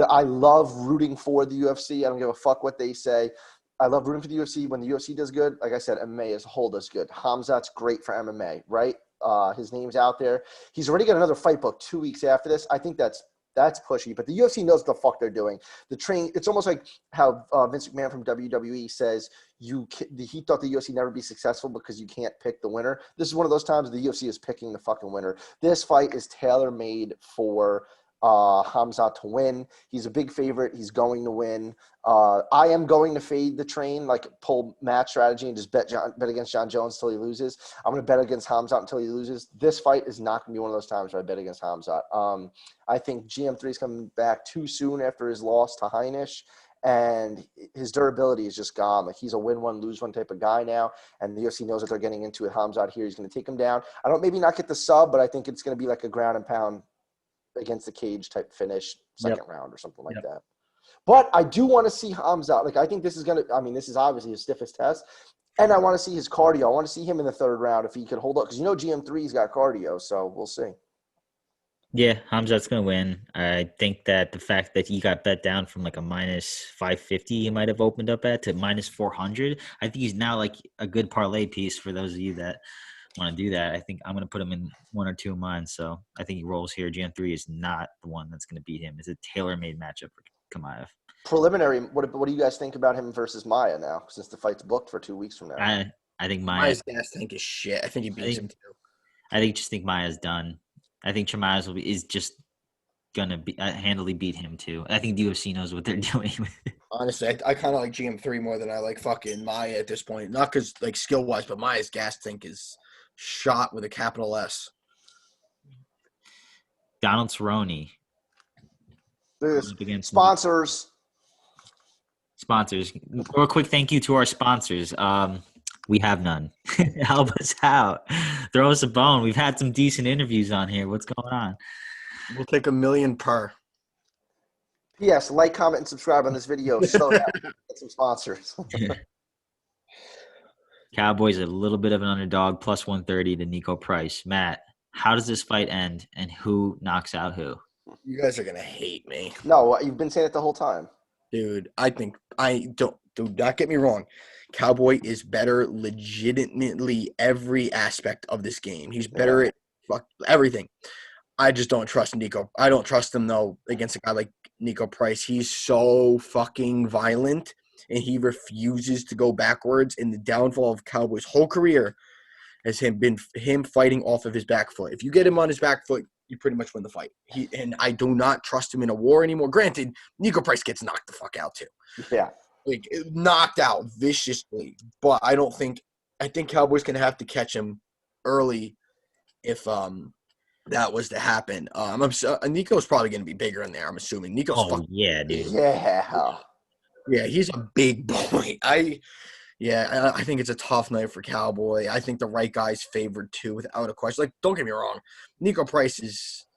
I love rooting for the UFC. I don't give a fuck what they say. I love rooting for the UFC. When the UFC does good, like I said, MMA as a whole does good. Hamzat's great for MMA, right? His name's out there. He's already got another fight book 2 weeks after this. I think that's pushy, but the UFC knows what the fuck they're doing. It's almost like how Vince McMahon from WWE says he thought the UFC never be successful because you can't pick the winner. This is one of those times the UFC is picking the fucking winner. This fight is tailor-made for Hamzat to win. He's a big favorite. He's going to win. I am going to fade the train, like pull match strategy and just bet against John Jones until he loses. I'm going to bet against Hamzat until he loses. This fight is not going to be one of those times where I bet against Hamzat. I think GM3 is coming back too soon after his loss to Heinisch, and his durability is just gone. Like, he's a win one, lose one type of guy now, and the UFC knows what they're getting into with Hamzat here. He's going to take him down. Maybe not get the sub, but I think it's going to be like a ground and pound against the cage type finish, second round or something like that. But I do want to see Hamzat. Like, I think this is this is obviously his stiffest test. And I want to see his cardio. I want to see him in the third round if he could hold up. Because GM3's got cardio, so we'll see. Yeah, Hamzat's going to win. I think that the fact that he got bet down from like a minus 550 he might have opened up at to minus 400, I think he's now like a good parlay piece for those of you that want to do that. I think I'm going to put him in one or two of mine. So I think he rolls here. GM3 is not the one that's going to beat him. It's a tailor-made matchup for Chimaev. Preliminary, what do you guys think about him versus Maia now, since the fight's booked for 2 weeks from now? I think Maia's gas tank is shit. I think he beats him too. I think Maia's done. I think Chimaev is just going to handily beat him too. I think the UFC knows what they're doing. Honestly, I kind of like GM3 more than I like fucking Maia at this point. Not because like skill-wise, but Maia's gas tank is shot with a capital S. Donald Cerrone. Sponsors. Real quick thank you to our sponsors. We have none. Help us out. Throw us a bone. We've had some decent interviews on here. What's going on? We'll take $1 million per. P.S. Like, comment, and subscribe on this video. So that we get some sponsors. Cowboys a little bit of an underdog, plus 130 to Nico Price. Matt, how does this fight end, and who knocks out who? You guys are going to hate me. No, you've been saying it the whole time. Dude, do not get me wrong. Cowboy is better legitimately every aspect of this game. He's better at everything. I just don't trust Nico. I don't trust him, though, against a guy like Nico Price. He's so fucking violent, and he refuses to go backwards. And the downfall of Cowboy's whole career has been him fighting off of his back foot. If you get him on his back foot, you pretty much win the fight. And I do not trust him in a war anymore. Granted, Nico Price gets knocked the fuck out too. Yeah. Like, knocked out viciously. But I think Cowboys going to have to catch him early if that was to happen. Nico's probably going to be bigger in there, I'm assuming. Nico's fucking dude. Yeah, he's a big boy. I think it's a tough night for Cowboy. I think the right guy's favored too, without a question. Like, don't get me wrong, Nico Price is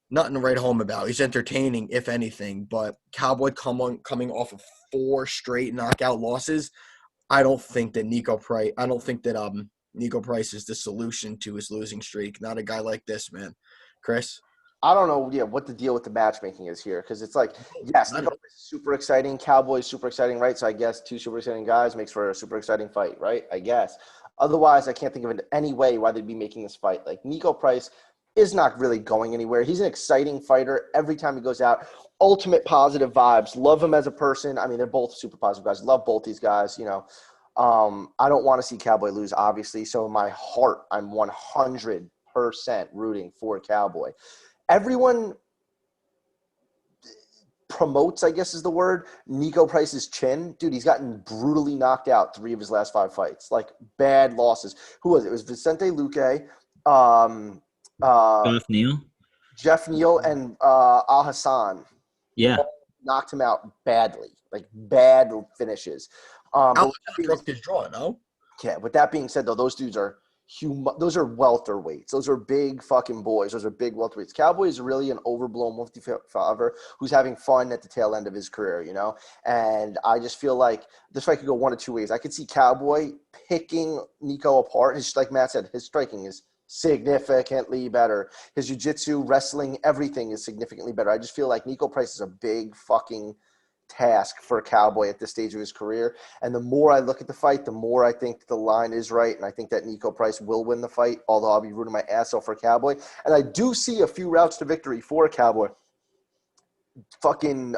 nothing to write home about. He's entertaining, if anything. But Cowboy coming off of 4 straight knockout losses, I don't think that Nico Price is the solution to his losing streak. Not a guy like this, man. Chris? I don't know what the deal with the matchmaking is here, because it's like, yes, Nico Price is super exciting. Cowboy's super exciting, right? So I guess 2 super exciting guys makes for a super exciting fight, right? I guess. Otherwise, I can't think of any way why they'd be making this fight. Like, Nico Price is not really going anywhere. He's an exciting fighter every time he goes out. Ultimate positive vibes. Love him as a person. I mean, they're both super positive guys. Love both these guys, I don't want to see Cowboy lose, obviously. So in my heart, I'm 100% rooting for Cowboy. Everyone promotes, I guess is the word, Nico Price's chin. Dude, he's gotten brutally knocked out 3 of his last 5 fights. Like, bad losses. Who was it? It was Vicente Luque. Goff Neal? Jeff Neal and Al Hassan Yeah. knocked him out badly, like bad finishes. But Dropped his draw, no? yeah, with that being said, though, those dudes are those are welterweights. Those are big fucking boys. Those are big welterweights. Cowboy is really an overblown multi-fighter who's having fun at the tail end of his career, you know? And I just feel like this fight could go one of two ways. I could see Cowboy picking Nico apart. His, like Matt said, his striking is significantly better. His jiu-jitsu, wrestling, everything is significantly better. I just feel like Nico Price is a big fucking task for a Cowboy at this stage of his career. And the more I look at the fight, the more I think the line is right. And I think that Nico Price will win the fight, although I'll be rooting my ass off for Cowboy. And I do see a few routes to victory for Cowboy. Fucking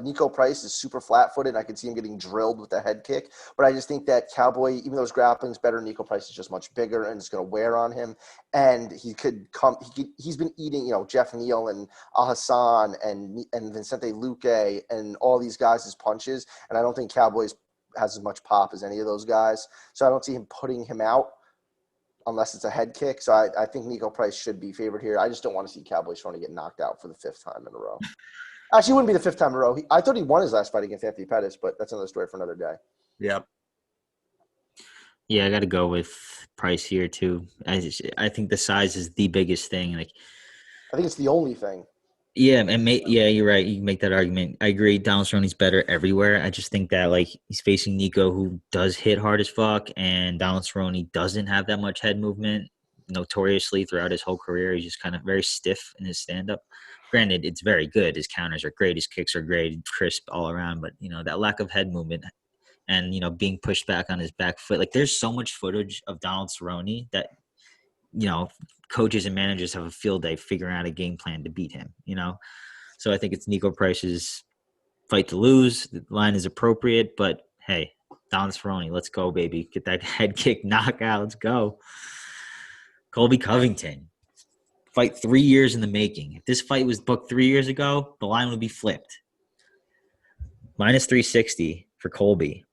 Nico Price is super flat-footed. I can see him getting drilled with a head kick. But I just think that Cowboy, even though his grappling's better, Nico Price is just much bigger and it's going to wear on him. And he's been eating, you know, Jeff Neal and Al Hassan and Vicente Luque and all these guys' punches. And I don't think Cowboy has as much pop as any of those guys. So I don't see him putting him out unless it's a head kick. So I think Nico Price should be favored here. I just don't want to see Cowboy trying to get knocked out for the 5th time in a row. Actually, it wouldn't be the 5th time in a row. I thought he won his last fight against Anthony Pettis, but that's another story for another day. Yep. Yeah, I got to go with Price here too. I think the size is the biggest thing. Like, I think it's the only thing. yeah, yeah, you're right. You can make that argument. I agree. Donald Cerrone's better everywhere. I just think that like he's facing Nico, who does hit hard as fuck, and Donald Cerrone doesn't have that much head movement. Notoriously, throughout his whole career, he's just kind of very stiff in his stand-up. Granted, it's very good. His counters are great. His kicks are great, crisp all around. But, you know, that lack of head movement and, you know, being pushed back on his back foot. Like, there's so much footage of Donald Cerrone that, you know, coaches and managers have a field day figuring out a game plan to beat him, you know. So I think it's Nico Price's fight to lose. The line is appropriate. But, hey, Donald Cerrone, let's go, baby. Get that head kick knockout. Let's go. Colby Covington. Fight 3 years in the making. If this fight was booked 3 years ago, the line would be flipped. Minus 360 for Colby.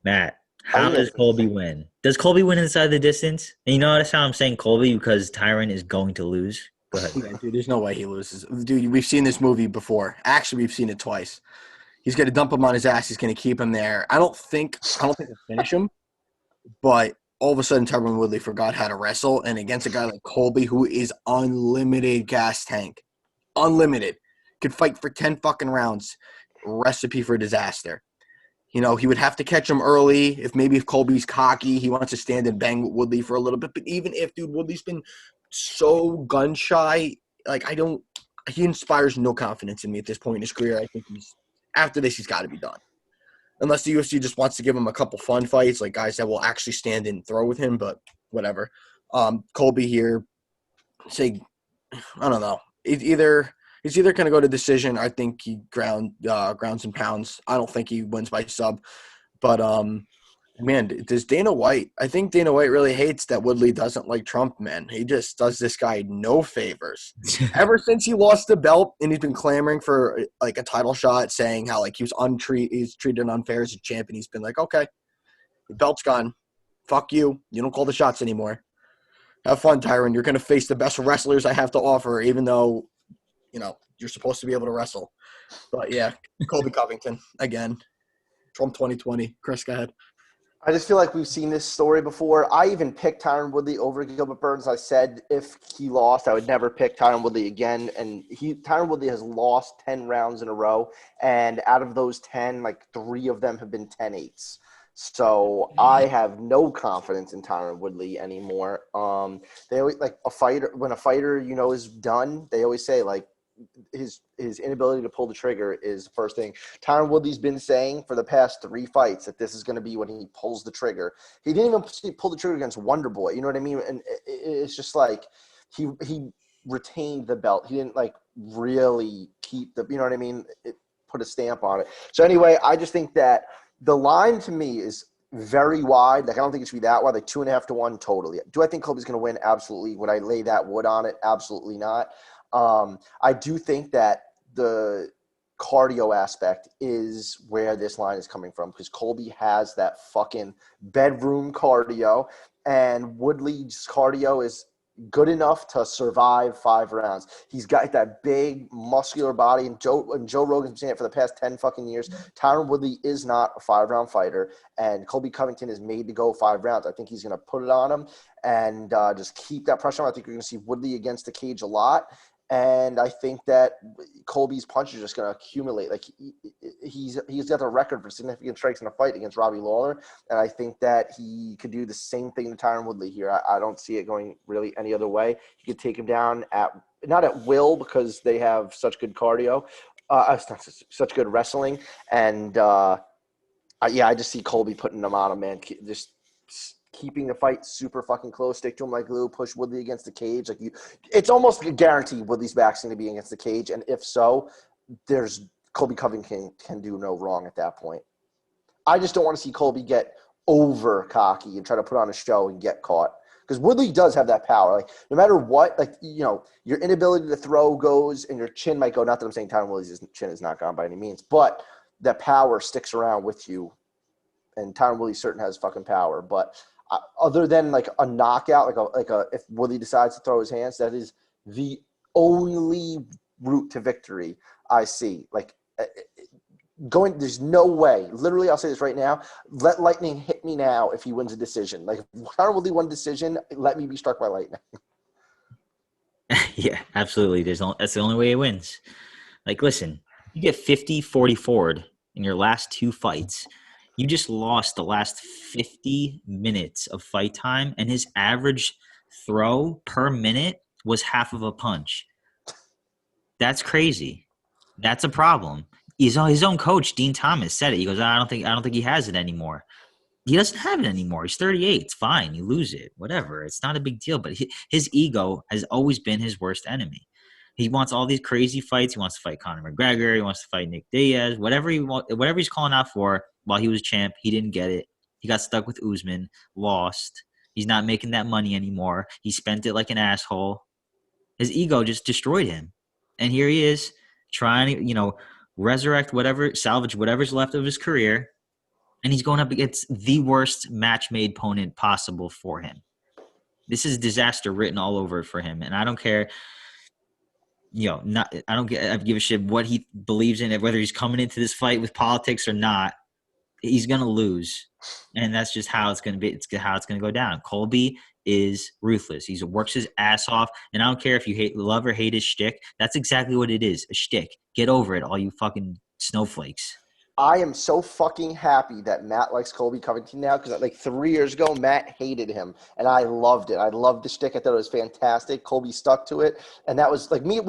Matt, how does Colby win? Does Colby win inside the distance? And you notice how I'm saying Colby because Tyron is going to lose? Go ahead. Yeah, dude, there's no way he loses. Dude, we've seen this movie before. Actually, we've seen it twice. He's going to dump him on his ass. He's going to keep him there. I don't think he'll finish him, but all of a sudden, Tyron Woodley forgot how to wrestle, and against a guy like Colby, who is unlimited gas tank, unlimited, could fight for 10 fucking rounds. Recipe for disaster. You know, he would have to catch him early. If Colby's cocky, he wants to stand and bang Woodley for a little bit. But even if, dude, Woodley's been so gun shy, like he inspires no confidence in me at this point in his career. I think after this, he's got to be done. Unless the UFC just wants to give him a couple fun fights, like guys that will actually stand and throw with him, but whatever. Colby here, I don't know. He's either going to go to decision. I think he grounds and pounds. I don't think he wins by sub. But, man, I think Dana White really hates that Woodley doesn't like Trump, man. He just does this guy no favors. Ever since he lost the belt and he's been clamoring for like a title shot, saying how like he's treated unfair as a champion. He's been like, okay, the belt's gone. Fuck you. You don't call the shots anymore. Have fun, Tyron. You're going to face the best wrestlers I have to offer, even though, you know, you're supposed to be able to wrestle. But yeah, Colby Covington again. Trump 2020. Chris, go ahead. I just feel like we've seen this story before. I even picked Tyron Woodley over Gilbert Burns. I said if he lost, I would never pick Tyron Woodley again. And Tyron Woodley has lost 10 rounds in a row. And out of those 10, like 3 of them have been 10-8s. So I have no confidence in Tyron Woodley anymore. They always when a fighter, you know, is done, they always say like, his inability to pull the trigger is the first thing. Tyron Woodley's been saying for the past 3 fights that this is going to be when he pulls the trigger. He didn't even pull the trigger against Wonder Boy. You know what I mean? And it's just like he retained the belt. He didn't like really keep the, you know what I mean? Put a stamp on it. So anyway, I just think that the line to me is very wide. Like I don't think it should be that wide. Like 2.5 to 1 totally. Do I think Colby's going to win? Absolutely. Would I lay that wood on it? Absolutely not. I do think that the cardio aspect is where this line is coming from because Colby has that fucking bedroom cardio and Woodley's cardio is good enough to survive 5 rounds. He's got that big muscular body, and Joe Rogan's been saying it for the past 10 fucking years. Tyron Woodley is not a 5-round fighter, and Colby Covington is made to go 5 rounds. I think he's going to put it on him and just keep that pressure on. I think you're going to see Woodley against the cage a lot. And I think that Colby's punches are just going to accumulate. Like he's got the record for significant strikes in a fight against Robbie Lawler, and I think that he could do the same thing to Tyron Woodley here. I don't see it going really any other way. He could take him down not at will because they have such good cardio, such good wrestling, and I just see Colby putting them on him, man. Just keeping the fight super fucking close, stick to him like glue, push Woodley against the cage. It's almost a guarantee Woodley's back's going to be against the cage, and if so, there's Colby Covington can do no wrong at that point. I just don't want to see Colby get over cocky and try to put on a show and get caught, because Woodley does have that power. Like no matter what, your inability to throw goes, and your chin might go. Not that I'm saying Tyron Woodley's chin is not gone by any means, but that power sticks around with you, and Tyron Woodley certain has fucking power, but. Other than like a knockout, if Woodley decides to throw his hands, that is the only route to victory I see. There's no way. Literally, I'll say this right now. Let lightning hit me now if he wins a decision. Like if Tyron Woodley won a decision, let me be struck by lightning. Yeah, absolutely. That's the only way he wins. Like, listen, you get 50-40 forward in your last 2 fights. You just lost the last 50 minutes of fight time, and his average throw per minute was half of a punch. That's crazy. That's a problem. His own coach, Dean Thomas, said it. He goes, I don't think he has it anymore. He doesn't have it anymore. He's 38. It's fine. You lose it. Whatever. It's not a big deal. But his ego has always been his worst enemy. He wants all these crazy fights. He wants to fight Conor McGregor. He wants to fight Nick Diaz. Whatever he's calling out for while he was champ, he didn't get it. He got stuck with Usman, lost. He's not making that money anymore. He spent it like an asshole. His ego just destroyed him. And here he is trying to, resurrect salvage whatever's left of his career. And he's going up against the worst match-made opponent possible for him. This is disaster written all over it for him. And I don't care. I give a shit what he believes in it, whether he's coming into this fight with politics or not. He's going to lose. And that's just how it's going to be. It's how it's going to go down. Colby is ruthless. He works his ass off. And I don't care if you love or hate his shtick. That's exactly what it is, a shtick. Get over it, all you fucking snowflakes. I am so fucking happy that Matt likes Colby Covington now, because 3 years ago, Matt hated him, and I loved it. I loved the shtick. I thought it was fantastic. Colby stuck to it, and that was me.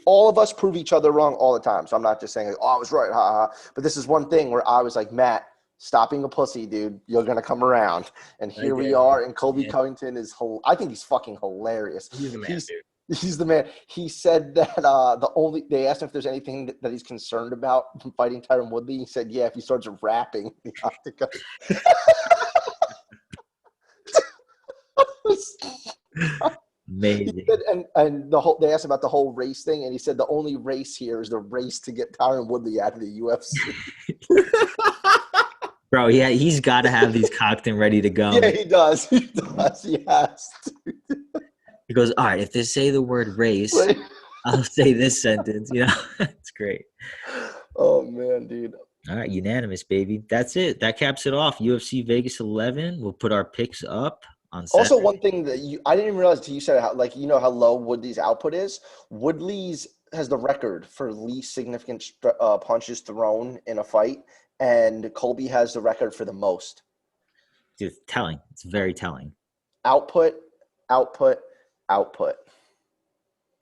All of us prove each other wrong all the time, so I'm not just saying, I was right, ha, ha. But this is one thing where I was like, Matt, stop being a pussy, dude. You're going to come around. And here we are, and Colby Covington is I think he's fucking hilarious. He's the man, dude. He's the man. He said that they asked him if there's anything that he's concerned about from fighting Tyron Woodley. He said, yeah, if he starts rapping the octagon. Amazing. And they asked about the whole race thing, and he said the only race here is the race to get Tyron Woodley out of the UFC. Bro, yeah, he's got to have these cocked and ready to go. Yeah, he does. He does. Yes. He goes, all right, if they say the word race, I'll say this sentence. It's great. Oh, man, dude. All right, unanimous, baby. That's it. That caps it off. UFC Vegas 11. We'll put our picks up on Saturday. Also, one thing that I didn't even realize until you said how low Woodley's output is. Woodley's has the record for least significant punches thrown in a fight, and Colby has the record for the most. Dude, it's telling. It's very telling. Output.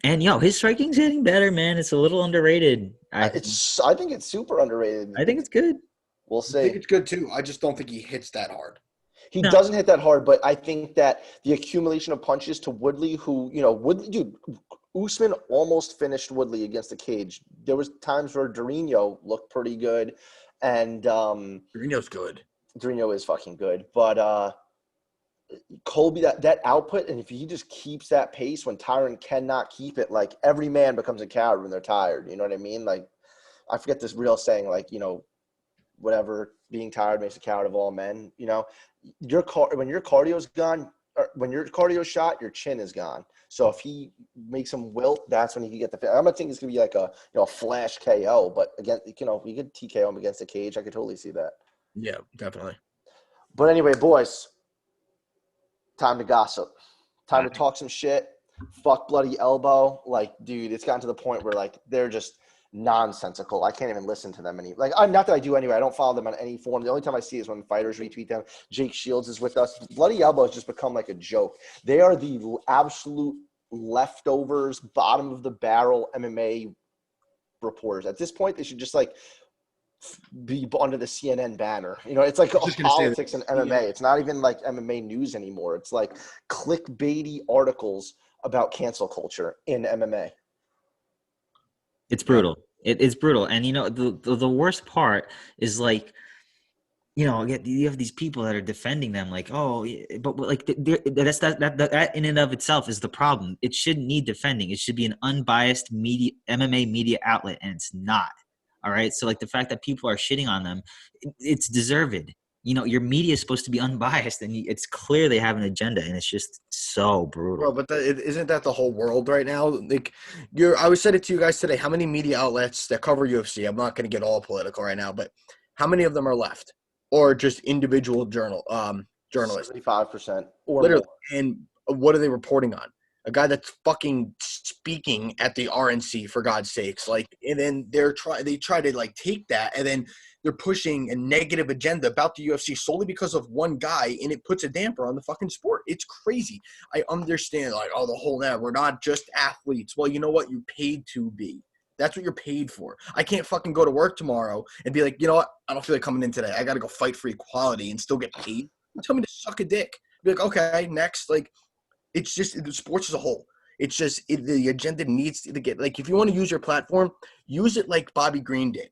And his striking's getting better, man. It's a little underrated. I think it's super underrated. I think it's good. We'll see. I think it's good too. I just don't think he hits that hard. He doesn't hit that hard, but I think that the accumulation of punches to Woodley, Usman almost finished Woodley against the cage. There was times where Durinho looked pretty good, and Durinho's good. Durinho is fucking good, but Colby, that output, and if he just keeps that pace when Tyron cannot keep it, every man becomes a coward when they're tired. You know what I mean? I forget this real saying, whatever, being tired makes a coward of all men. When your cardio's gone, when your cardio shot, your chin is gone. So if he makes him wilt, that's when he can get the. I'm not thinking it's gonna be like a flash KO, but again, we could TKO him against the cage. I could totally see that. Yeah, definitely. But anyway, boys, time to gossip. Time to talk some shit. Fuck bloody elbow. Like, dude, it's gotten to the point where like they're just nonsensical. I can't even listen to them not that I do anyway. I don't follow them on any form. The only time I see is when fighters retweet them. Jake Shields is with us. Bloody elbow has just become like a joke. They are the absolute leftovers, bottom of the barrel MMA reporters. At this point, they should just like be under the CNN banner. It's like politics and MMA. It's not even like MMA news anymore. It's like clickbaity articles about cancel culture in MMA. It's brutal. It's brutal. And the worst part is like, you have these people that are defending them like, oh, but like that in and of itself is the problem. It shouldn't need defending. It should be an unbiased media MMA media outlet, and it's not. All right. So like the fact that people are shitting on them, it's deserved. Your media is supposed to be unbiased, and it's clear they have an agenda, and it's just so brutal. Bro, but isn't that the whole world right now? Like, I said it to you guys today. How many media outlets that cover UFC? I'm not going to get all political right now, but how many of them are left, or just individual journalists? 75% or literally. More. And what are they reporting on? A guy that's fucking speaking at the RNC, for God's sakes. Like, and then they try to like take that, and then they're pushing a negative agenda about the UFC solely because of one guy, and it puts a damper on the fucking sport. It's crazy. I understand, like, the whole we're not just athletes. Well, you know what? You're paid to be. That's what you're paid for. I can't fucking go to work tomorrow and be like, you know what? I don't feel like coming in today. I got to go fight for equality and still get paid. Tell me to suck a dick. Be like, okay, next. Like, it's just the sports as a whole. It's just the agenda needs to get, like, if you want to use your platform, use it like Bobby Green did.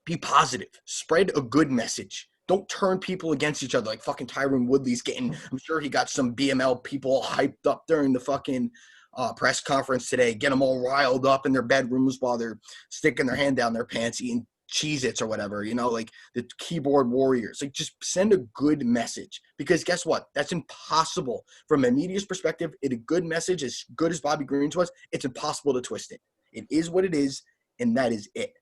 Be positive. Spread a good message. Don't turn people against each other like fucking Tyron Woodley's getting. I'm sure he got some BML people hyped up during the fucking press conference today. Get them all riled up in their bedrooms while they're sticking their hand down their pants, eating Cheez-Its or whatever, like the keyboard warriors. Like, just send a good message, because guess what? That's impossible from a media's perspective. A good message, as good as Bobby Green's was, it's impossible to twist it. It is what it is, and that is it.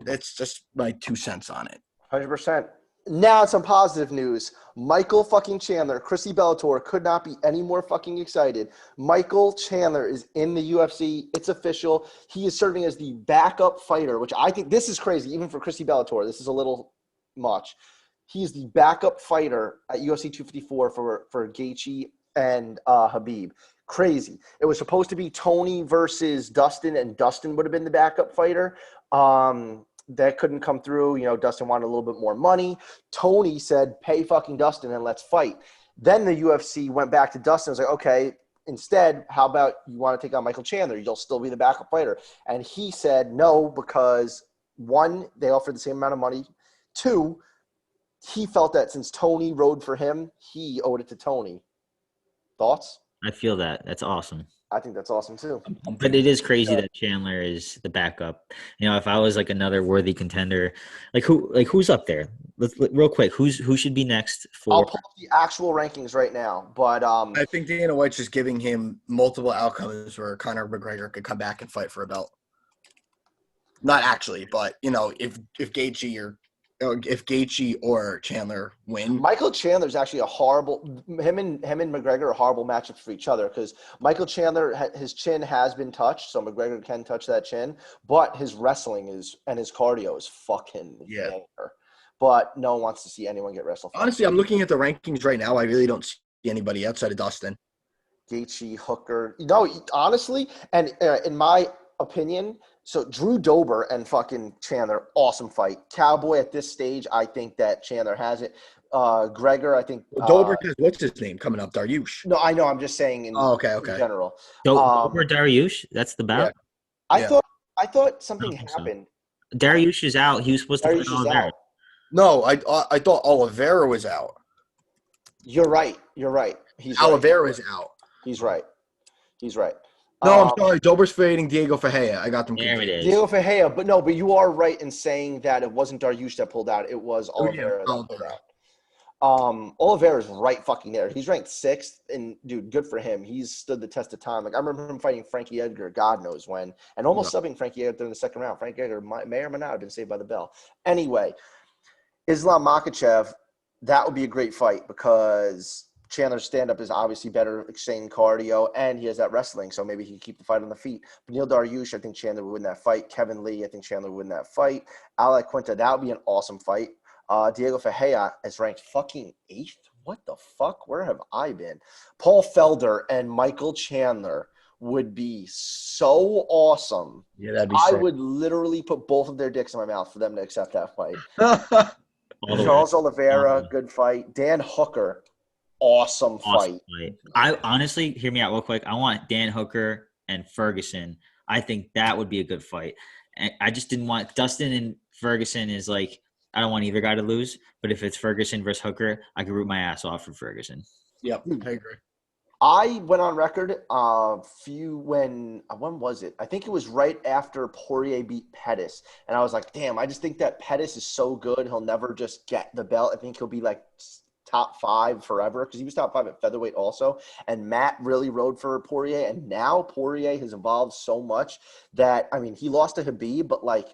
That's just my 2 cents on it. 100%. Now some positive news. Michael fucking Chandler, Chrissy Bellator could not be any more fucking excited. Michael Chandler is in the UFC. It's official. He is serving as the backup fighter, which I think this is crazy, even for Chrissy Bellator. This is a little much. He is the backup fighter at UFC 254 for Gaethje and Khabib. Crazy. It was supposed to be Tony versus Dustin, and Dustin would have been the backup fighter. That couldn't come through. Dustin wanted a little bit more money. Tony said, pay fucking Dustin and let's fight. Then the UFC went back to Dustin and was like, okay, instead, how about you want to take on Michael Chandler? You'll still be the backup fighter. And he said no, because 1, they offered the same amount of money. 2, he felt that since Tony rode for him, he owed it to Tony. Thoughts? I feel that. That's awesome. I think that's awesome too. But it is crazy that Chandler is the backup. If I was like another worthy contender, who's up there? Real quick, who should be next for? I'll pull up the actual rankings right now, but I think Dana White's just giving him multiple outcomes where Conor McGregor could come back and fight for a belt. Not actually, but if Gaethje or Chandler win. Michael Chandler's actually a horrible – him and McGregor are horrible matchups for each other, because Michael Chandler, his chin has been touched, so McGregor can touch that chin, but his wrestling and his cardio is fucking banger. But no one wants to see anyone get wrestled. Honestly, I'm looking at the rankings right now. I really don't see anybody outside of Dustin. Gaethje, Hooker. No, honestly, and in my opinion – so Drew Dober and fucking Chandler, awesome fight. Cowboy at this stage, I think that Chandler has it. Gregor, I think. Dober has, what's his name coming up? Dariush. No, I know. I'm just saying in general. Dober Dariush, that's the bout. Yeah. I thought something happened. So. Dariush is out. He was supposed to fight Oliveira. No, I thought Oliveira was out. You're right. Oliveira is out. He's right. No, I'm sorry. Dober's fading Diego Ferreira. I got them confused. There it is. Diego Ferreira, but you are right in saying that it wasn't Dariush that pulled out. It was Oliveira that pulled Oliveira's right fucking there. He's ranked 6th, and dude, good for him. He's stood the test of time. Like I remember him fighting Frankie Edgar, God knows when, and almost subbing Frankie Edgar in the second round. Frankie Edgar may or may not have been saved by the bell. Anyway, Islam Makhachev, that would be a great fight because Chandler's stand-up is obviously better, exchange cardio, and he has that wrestling, so maybe he can keep the fight on the feet. Neil Dariush, I think Chandler would win that fight. Kevin Lee, I think Chandler would win that fight. Alec Quinta, that would be an awesome fight. Diego Ferreira is ranked fucking 8th. What the fuck? Where have I been? Paul Felder and Michael Chandler would be so awesome. Yeah, that'd be I sick. would literally put both of their dicks in my mouth for them to accept that fight. Charles Oliveira, good fight. Dan Hooker, awesome fight. I honestly, hear me out real quick. I want Dan Hooker and Ferguson. I think that would be a good fight. And I just didn't want Dustin and Ferguson is like, I don't want either guy to lose, but if it's Ferguson versus Hooker, I could root my ass off for Ferguson. Yep, I agree. I went on record when was it? I think it was right after Poirier beat Pettis. And I was like, damn, I just think that Pettis is so good. He'll never just get the belt. I think he'll be like top 5 forever because he was top 5 at featherweight also. And Matt really rode for Poirier. And now Poirier has evolved so much that, I mean, he lost to Khabib, but like,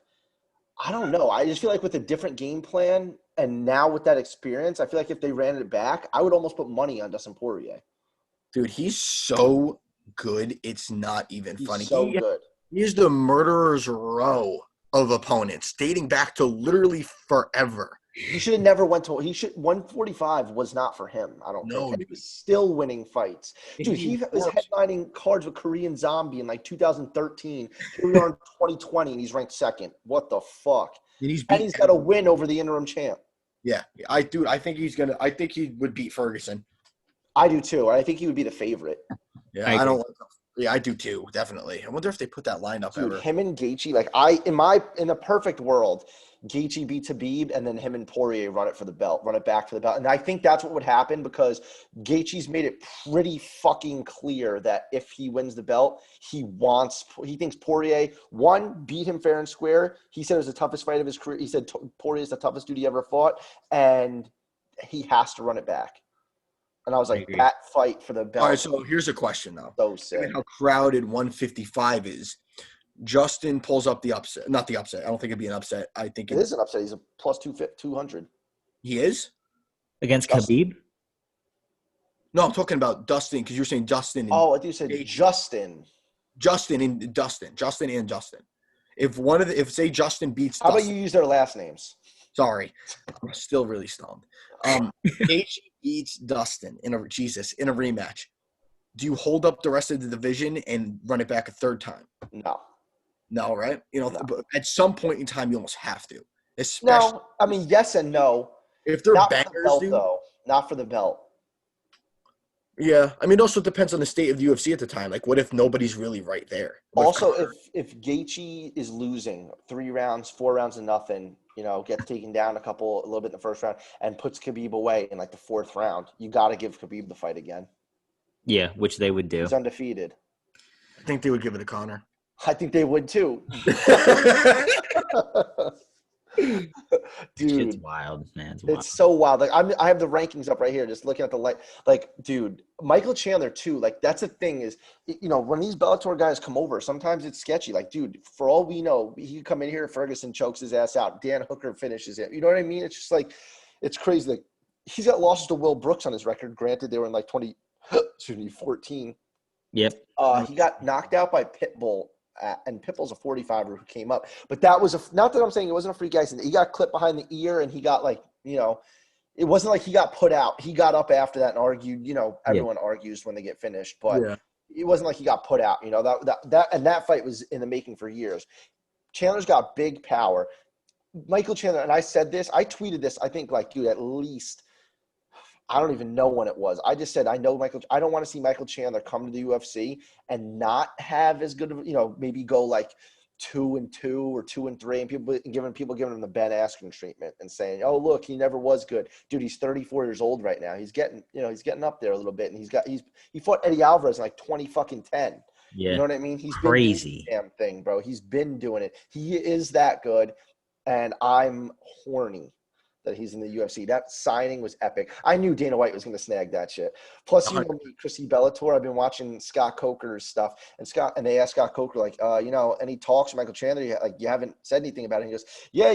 I don't know. I just feel like with a different game plan and now with that experience, I feel like if they ran it back, I would almost put money on Dustin Poirier. Dude, he's so good. It's not even funny. He's so good. He is the murderer's row of opponents dating back to literally forever. He should have never went to – 145 was not for him, I don't think. And he was still winning fights. Dude, he was headlining cards with Korean Zombie in like 2013. Here we are in 2020, and he's ranked 2nd. What the fuck? And he's got a win over the interim champ. Yeah. I think he would beat Ferguson. I do too. I think he would be the favorite. Yeah, I do too, definitely. I wonder if they put that line up ever. Him and Gaethje, like in the perfect world, Gaethje beats Khabib, and then him and Poirier run it back for the belt. And I think that's what would happen because Gaethje's made it pretty fucking clear that if he wins the belt, he thinks Poirier, beat him fair and square. He said it was the toughest fight of his career. He said Poirier is the toughest dude he ever fought, and he has to run it back. And I was like, that fight for the belt. All right, so here's a question, though. So sick. How crowded 155 is. Justin pulls up the upset. Not the upset. I don't think it'd be an upset. I think it is an upset. He's a plus 200. He is? Against Khabib? No, I'm talking about Dustin because you're saying Dustin. I thought you said Justin. Justin and Dustin. Justin and Justin. If say Justin beats How Dustin. about you use their last names? Sorry. I'm still really stoned. Gaethje beats Dustin in a rematch. Do you hold up the rest of the division and run it back a third time? No, right? But at some point in time, you almost have to. No, I mean, yes and no. If they're not bangers, for the belt, though. Not for the belt. Yeah, I mean, it also depends on the state of the UFC at the time. Like, what if nobody's really right there? Also, if Gaethje is losing 3 rounds, 4 rounds to nothing, gets taken down a little bit in the first round, and puts Khabib away in like the 4th round, you got to give Khabib the fight again. Yeah, which they would do. He's undefeated. I think they would give it to Conor. I think they would too. Dude, it's wild, man. It's so wild. Like I have the rankings up right here, just looking at the dude, Michael Chandler too. Like that's the thing is, when these Bellator guys come over, sometimes it's sketchy. Like, dude, for all we know, he could come in here, Ferguson chokes his ass out, Dan Hooker finishes it. You know what I mean? It's just like, it's crazy. Like he's got losses to Will Brooks on his record. Granted, they were in like 2014. Yep. He got knocked out by Pitbull. And Pitbull's a 45er who came up. But that was not that I'm saying it wasn't a freak accident. He got clipped behind the ear and he got it wasn't like he got put out. He got up after that and argued. Everyone argues when they get finished. But it wasn't like he got put out. That fight was in the making for years. Chandler's got big power. Michael Chandler, and I said this, I tweeted this, I think at least – I don't even know when it was. I just said, I don't want to see Michael Chandler come to the UFC and not have as good of, maybe go like 2-2 or 2-3 and people giving him the Ben Askren treatment and saying, oh, look, he never was good. Dude, he's 34 years old right now. He's getting up there a little bit. And he fought Eddie Alvarez in like 20-10. Yeah. You know what I mean? He's crazy. Been doing the damn thing, bro. He's been doing it. He is that good. And I'm horny that he's in the UFC. That signing was epic. I knew Dana White was going to snag that shit. Plus, you know me, Chrissy Bellator. I've been watching Scott Coker's stuff, and they asked Scott Coker like, any talks with Michael Chandler? You haven't said anything about it. And he goes, yeah,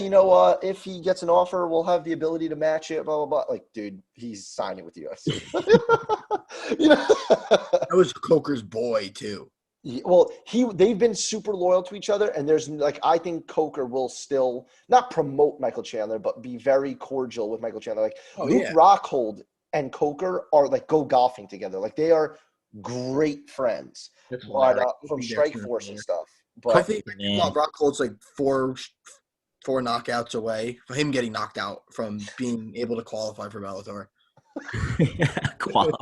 if he gets an offer, we'll have the ability to match it. Blah blah blah. Like, dude, he's signing with the UFC. That was Coker's boy too. Well, they've been super loyal to each other, and there's I think Coker will still not promote Michael Chandler, but be very cordial with Michael Chandler. Like Luke Rockhold and Coker are go golfing together. Like they are great friends, from Strikeforce and stuff. But I think Rockhold's like four knockouts away from him getting knocked out from being able to qualify for Bellator. Qualify.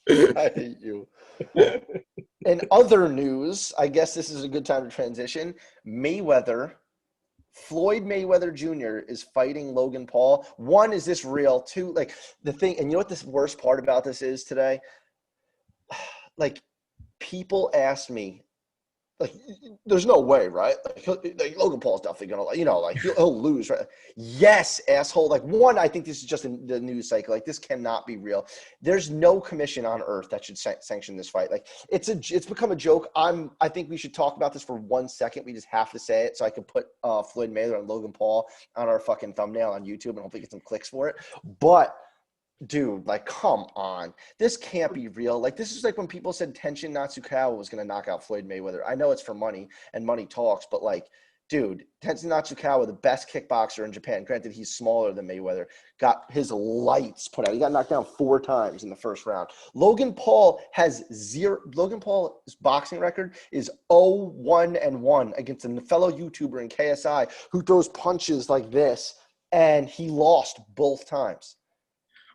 I hate you. In other news, I guess this is a good time to transition. Floyd Mayweather Jr. is fighting Logan Paul. One, is this real? Two, the thing, and you know what the worst part about this is today? People ask me, there's no way, right? Logan Paul's definitely gonna, he'll lose, right? Yes, asshole. One, I think this is just the news cycle. This cannot be real. There's no commission on earth that should sanction this fight. It's become a joke. I think we should talk about this for 1 second. We just have to say it so I can put Floyd Mayweather and Logan Paul on our fucking thumbnail on YouTube and hopefully get some clicks for it. But dude, come on. This can't be real. This is when people said Tenshin Natsukawa was going to knock out Floyd Mayweather. I know it's for money and money talks, but dude, Tenshin Natsukawa, the best kickboxer in Japan, granted he's smaller than Mayweather, got his lights put out. He got knocked down 4 times in the first round. Logan Paul's boxing record is 0-1-1 against a fellow YouTuber in KSI who throws punches like this, and he lost both times.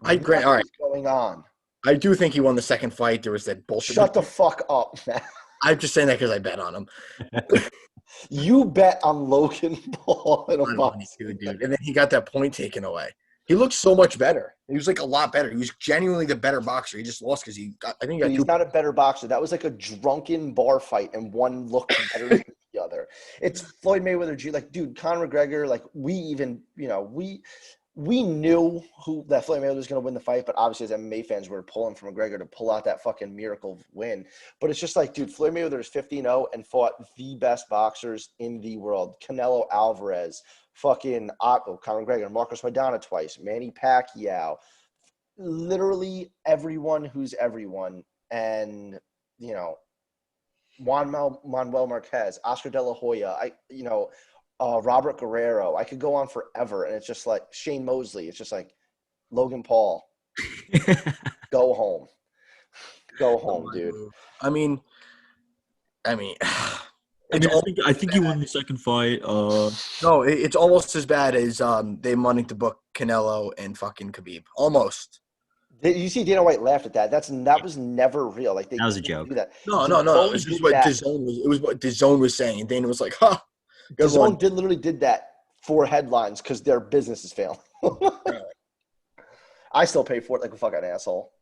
All right. Going on? I do think he won the second fight. There was that bullshit. Shut the fuck up, man. I'm just saying that because I bet on him. You bet on Logan Paul in a box, dude. And then he got that point taken away. He looked so much better. He was a lot better. He was genuinely the better boxer. He just lost because he's not a better boxer. That was a drunken bar fight, and one looked better than the other. It's Floyd Mayweather Jr. Dude, Conor McGregor. We knew that Floyd Mayweather was going to win the fight, but obviously as MMA fans, we were pulling for McGregor to pull out that fucking miracle win. But it's just dude, Floyd Mayweather is 50-0 and fought the best boxers in the world. Canelo Alvarez, fucking Conor McGregor, Marcos Maidana twice, Manny Pacquiao, literally everyone who's everyone. And, Manuel Marquez, Oscar De La Hoya, Robert Guerrero. I could go on forever, and it's just Shane Mosley. It's just Logan Paul. Go home, dude. I think he won the second fight. No, it's almost as bad as them wanting to book Canelo and fucking Khabib. Almost. You see, Dana White laughed at that. That was never real. That was a joke. That. No. It was just what DAZN was. It was what DAZN was saying. And Dana was like, "Huh." DAZN literally did that for headlines because their business is failing. I still pay for it like a fucking asshole.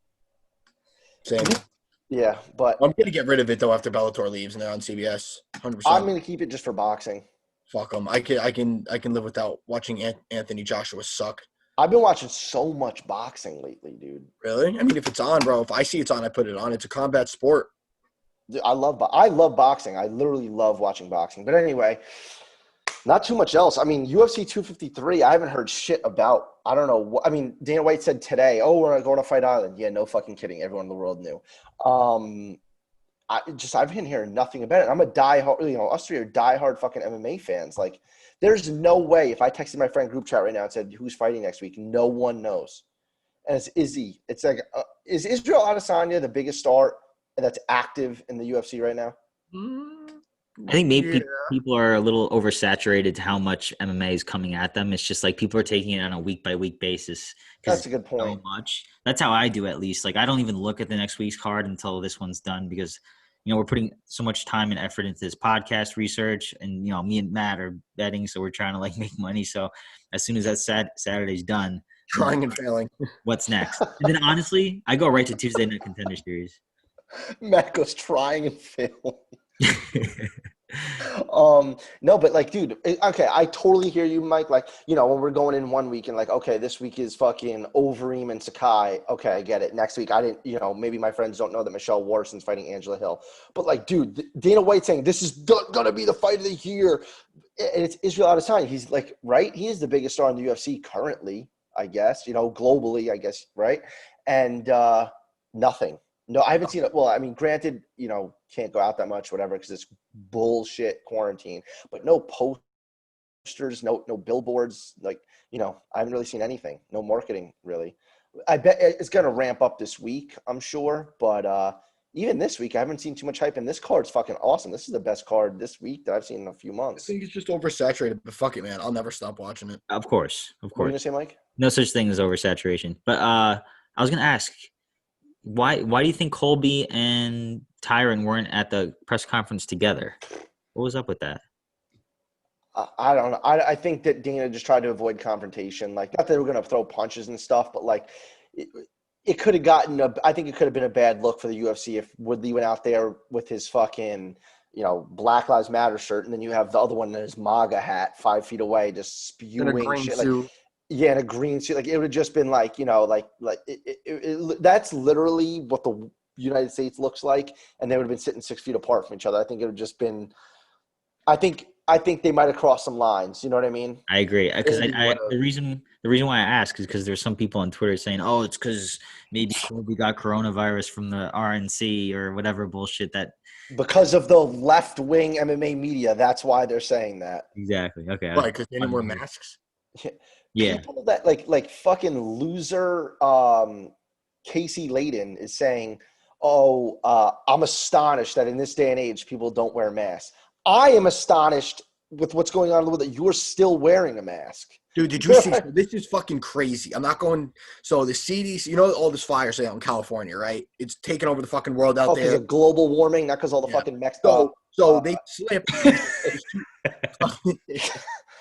Same. Yeah, but I'm gonna get rid of it though after Bellator leaves and they're on CBS. 100%. I'm gonna keep it just for boxing. Fuck them. I can live without watching Anthony Joshua suck. I've been watching so much boxing lately, dude. Really? If it's on, bro. If I see it's on, I put it on. It's a combat sport. I love boxing. I literally love watching boxing. But anyway, not too much else. UFC 253, I haven't heard shit about. I don't know what. Dana White said today, we're going to Fight Island. Yeah, no fucking kidding. Everyone in the world knew. I've been hearing nothing about it. I'm a diehard, us three are diehard fucking MMA fans. There's no way if I texted my friend group chat right now and said, who's fighting next week? No one knows. And it's Izzy. It's is Israel Adesanya the biggest star that's active in the UFC right now? I think maybe people are a little oversaturated to how much MMA is coming at them. It's just people are taking it on a week-by-week basis. That's a good point. So much. That's how I do, at least. I don't even look at the next week's card until this one's done because, we're putting so much time and effort into this podcast research. And, me and Matt are betting, so we're trying to, make money. So as soon as that Saturday's done. Trying and failing. What's next? And then, honestly, I go right to Tuesday Night Contender Series. Matt goes trying and failing. No, but like, dude, okay, I totally hear you, Mike. Like, you know, when we're going in 1 week and like, okay, this week is fucking Overeem and Sakai. Okay, I get it. Next week, I didn't, you know, maybe my friends don't know that Michelle Waterson's fighting Angela Hill. But like, dude, Dana White saying this is gonna be the fight of the year. And it's Israel Adesanya. He's like, right? He is the biggest star in the UFC currently, I guess, you know, globally, I guess, right? And nothing. No, I haven't seen it. Well, I mean, granted, you know, can't go out that much, whatever, because it's bullshit quarantine. But no posters, no billboards. Like, you know, I haven't really seen anything. No marketing, really. I bet it's going to ramp up this week, I'm sure. But even this week, I haven't seen too much hype. And this card's fucking awesome. This is the best card this week that I've seen in a few I months. think it's just oversaturated, but fuck it, man. I'll never stop watching it. Of course. What were you going to say, Mike? No such thing as oversaturation. But I was gonna ask, why do you think Colby and Tyron weren't at the press conference together? What was up with that? I don't know. I think that Dana just tried to avoid confrontation. Like, not that we're going to throw punches and stuff, but like, it could have gotten I think it could have been a bad look for the UFC if Woodley went out there with his fucking, you know, Black Lives Matter shirt, and then you have the other one in his MAGA hat 5 feet away, just spewing shit. Like, yeah, in a green suit. Like, it would have just been like, you know, like that's literally what the United States looks like, and they would have been sitting 6 feet apart from each other. I think it would have just been. I think they might have crossed some lines. You know what I mean? I agree, because the reason why I ask is because there's some people on Twitter saying, "Oh, it's because maybe Colby got coronavirus from the RNC or whatever bullshit that." Because of the left-wing MMA media, that's why they're saying that. Exactly. Okay. Why? Because they didn't wear masks. Yeah. People that like fucking loser Casey Layden is saying, "Oh, I'm astonished that in this day and age people don't wear masks." I am astonished with what's going on in the world that you're still wearing a mask. Dude, did you see? This is fucking crazy. I'm not going. So the CDC, you know, all this fires out in California, right? It's taking over the fucking world out there. Because of global warming, not because all the fucking Mexico. So they slipped.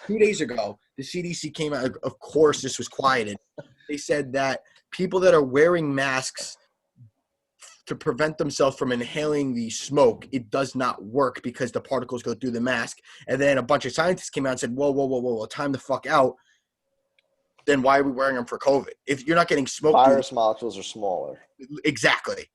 2 days ago, the CDC came out. Of course, this was quieted. They said that people that are wearing masks to prevent themselves from inhaling the smoke, it does not work because the particles go through the mask. And then a bunch of scientists came out and said, whoa, time the fuck out. Then why are we wearing them for COVID? If you're not getting smoke. Virus molecules are smaller. Exactly.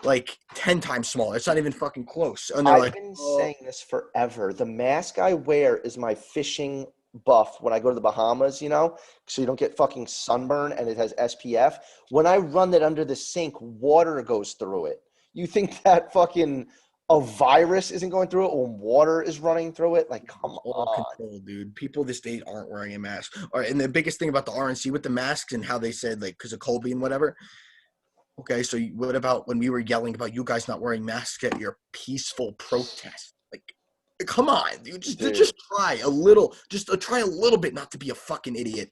Like 10 times smaller. It's not even fucking close. And they're I've been saying this forever. The mask I wear is my fishing buff when I go to the Bahamas, you know, so you don't get fucking sunburn, and it has SPF. When I run that under the sink, water goes through it. You think that fucking a virus isn't going through it when water is running through it? Like, come on. Control, dude. People this day aren't wearing a mask. All right, and the biggest thing about the RNC with the masks and how they said, like, because of Colby and whatever. Okay, so what about when we were yelling about you guys not wearing masks at your peaceful protest? Like, come on, dude. Just try a little. Just try a little bit not to be a fucking idiot.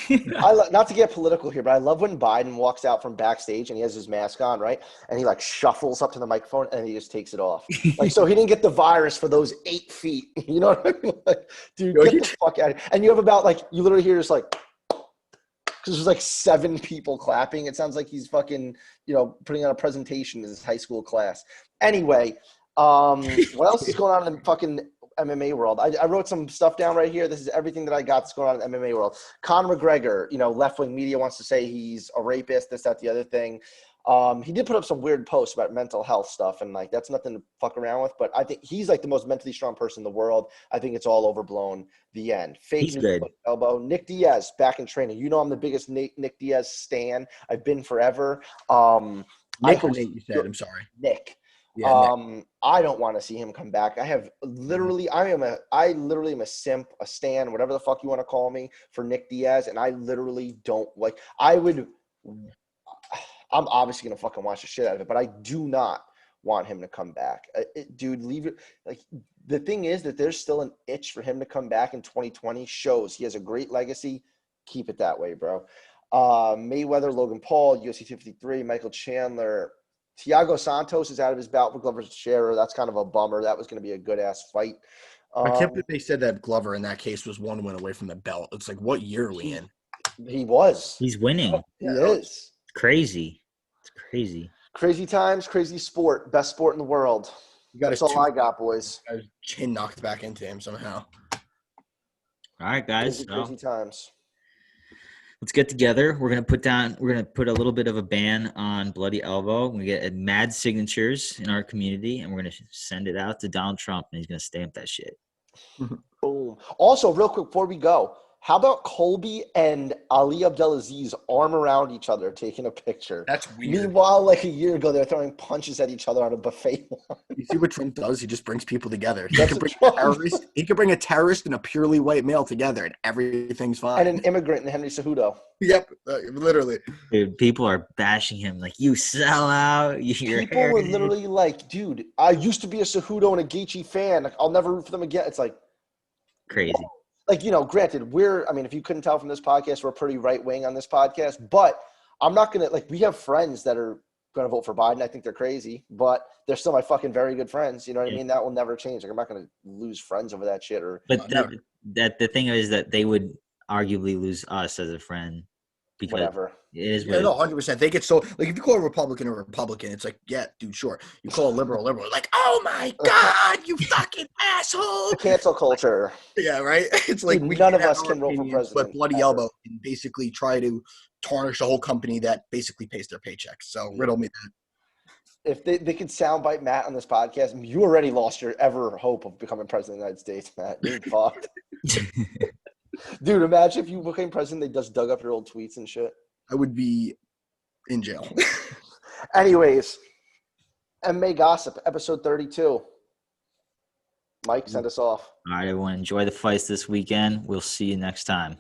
Not to get political here, but I love when Biden walks out from backstage and he has his mask on, right? And he like shuffles up to the microphone and he just takes it off. Like, so he didn't get the virus for those 8 feet. You know what I mean? Like, dude, get the fuck out of here. And you have about like, you literally hear just like, because there's like 7 people clapping. It sounds like he's fucking, you know, putting on a presentation in his high school class. Anyway, what else is going on in the fucking MMA world? I wrote some stuff down right here. This is everything that I got that's going on in the MMA world. Conor McGregor, you know, left-wing media wants to say he's a rapist, this, that, the other thing. He did put up some weird posts about mental health stuff, and like that's nothing to fuck around with. But I think he's like the most mentally strong person in the world. I think it's all overblown. The end. Fake news, elbow. Nick Diaz back in training. You know I'm the biggest Nick Diaz stan. I've been forever. Nick or Nate, you said. I'm sorry. Nick. Yeah, Nick. I don't want to see him come back. I literally am a simp, a stan, whatever the fuck you want to call me, for Nick Diaz, and I literally don't like. I'm obviously gonna fucking watch the shit out of it, but I do not want him to come back. Dude, leave it. Like, the thing is that there's still an itch for him to come back in 2020. Shows he has a great legacy. Keep it that way, bro. Mayweather, Logan Paul, UFC 253, Michael Chandler. Thiago Santos is out of his bout with Glover Teixeira. That's kind of a bummer. That was going to be a good-ass fight. I can't believe they said that Glover in that case was 1 win away from the belt. It's like, what year are we in? He was. He's winning. He is. Crazy. It's crazy. Crazy times, crazy sport. Best sport in the world. That's all I got, boys. Got his chin knocked back into him somehow. All right, guys. Crazy times. Let's get together. We're gonna put a little bit of a ban on Bloody Elbow. We get mad signatures in our community, and we're gonna send it out to Donald Trump, and he's gonna stamp that shit. Boom. Also, real quick before we go, how about Colby and Ali Abdelaziz arm around each other taking a picture? That's weird. Meanwhile, like a year ago, they're throwing punches at each other on a buffet. You see what Trump does? He just brings people together. He could bring a terrorist and a purely white male together, and everything's fine. And an immigrant in Henry Cejudo. Yep, literally. Dude, people are bashing him like, you sell out. People were literally like, dude, I used to be a Cejudo and a Gaethje fan. Like, I'll never root for them again. It's like crazy. Like, granted, if you couldn't tell from this podcast, we're pretty right wing on this podcast, but I'm not going to, we have friends that are going to vote for Biden. I think they're crazy, but they're still my fucking very good friends. You know what I mean? That will never change. Like, I'm not going to lose friends over that shit. But the thing is that they would arguably lose us as a friend because whatever. It is yeah, no, 100%. They get so if you call a Republican, it's like, yeah, dude, sure. You call a liberal, like, oh my God, you fucking asshole. Cancel culture. Yeah, right. It's like dude, none of us can vote for president. But Bloody Elbow can basically try to tarnish the whole company that basically pays their paychecks. So riddle me that. If they could soundbite Matt on this podcast, you already lost your ever hope of becoming president of the United States, Matt. You're fucked. Dude, imagine if you became president, they just dug up your old tweets and shit. I would be in jail. Anyways, MMA Gossip, episode 32. Mike, send us off. All right, everyone. Enjoy the fights this weekend. We'll see you next time.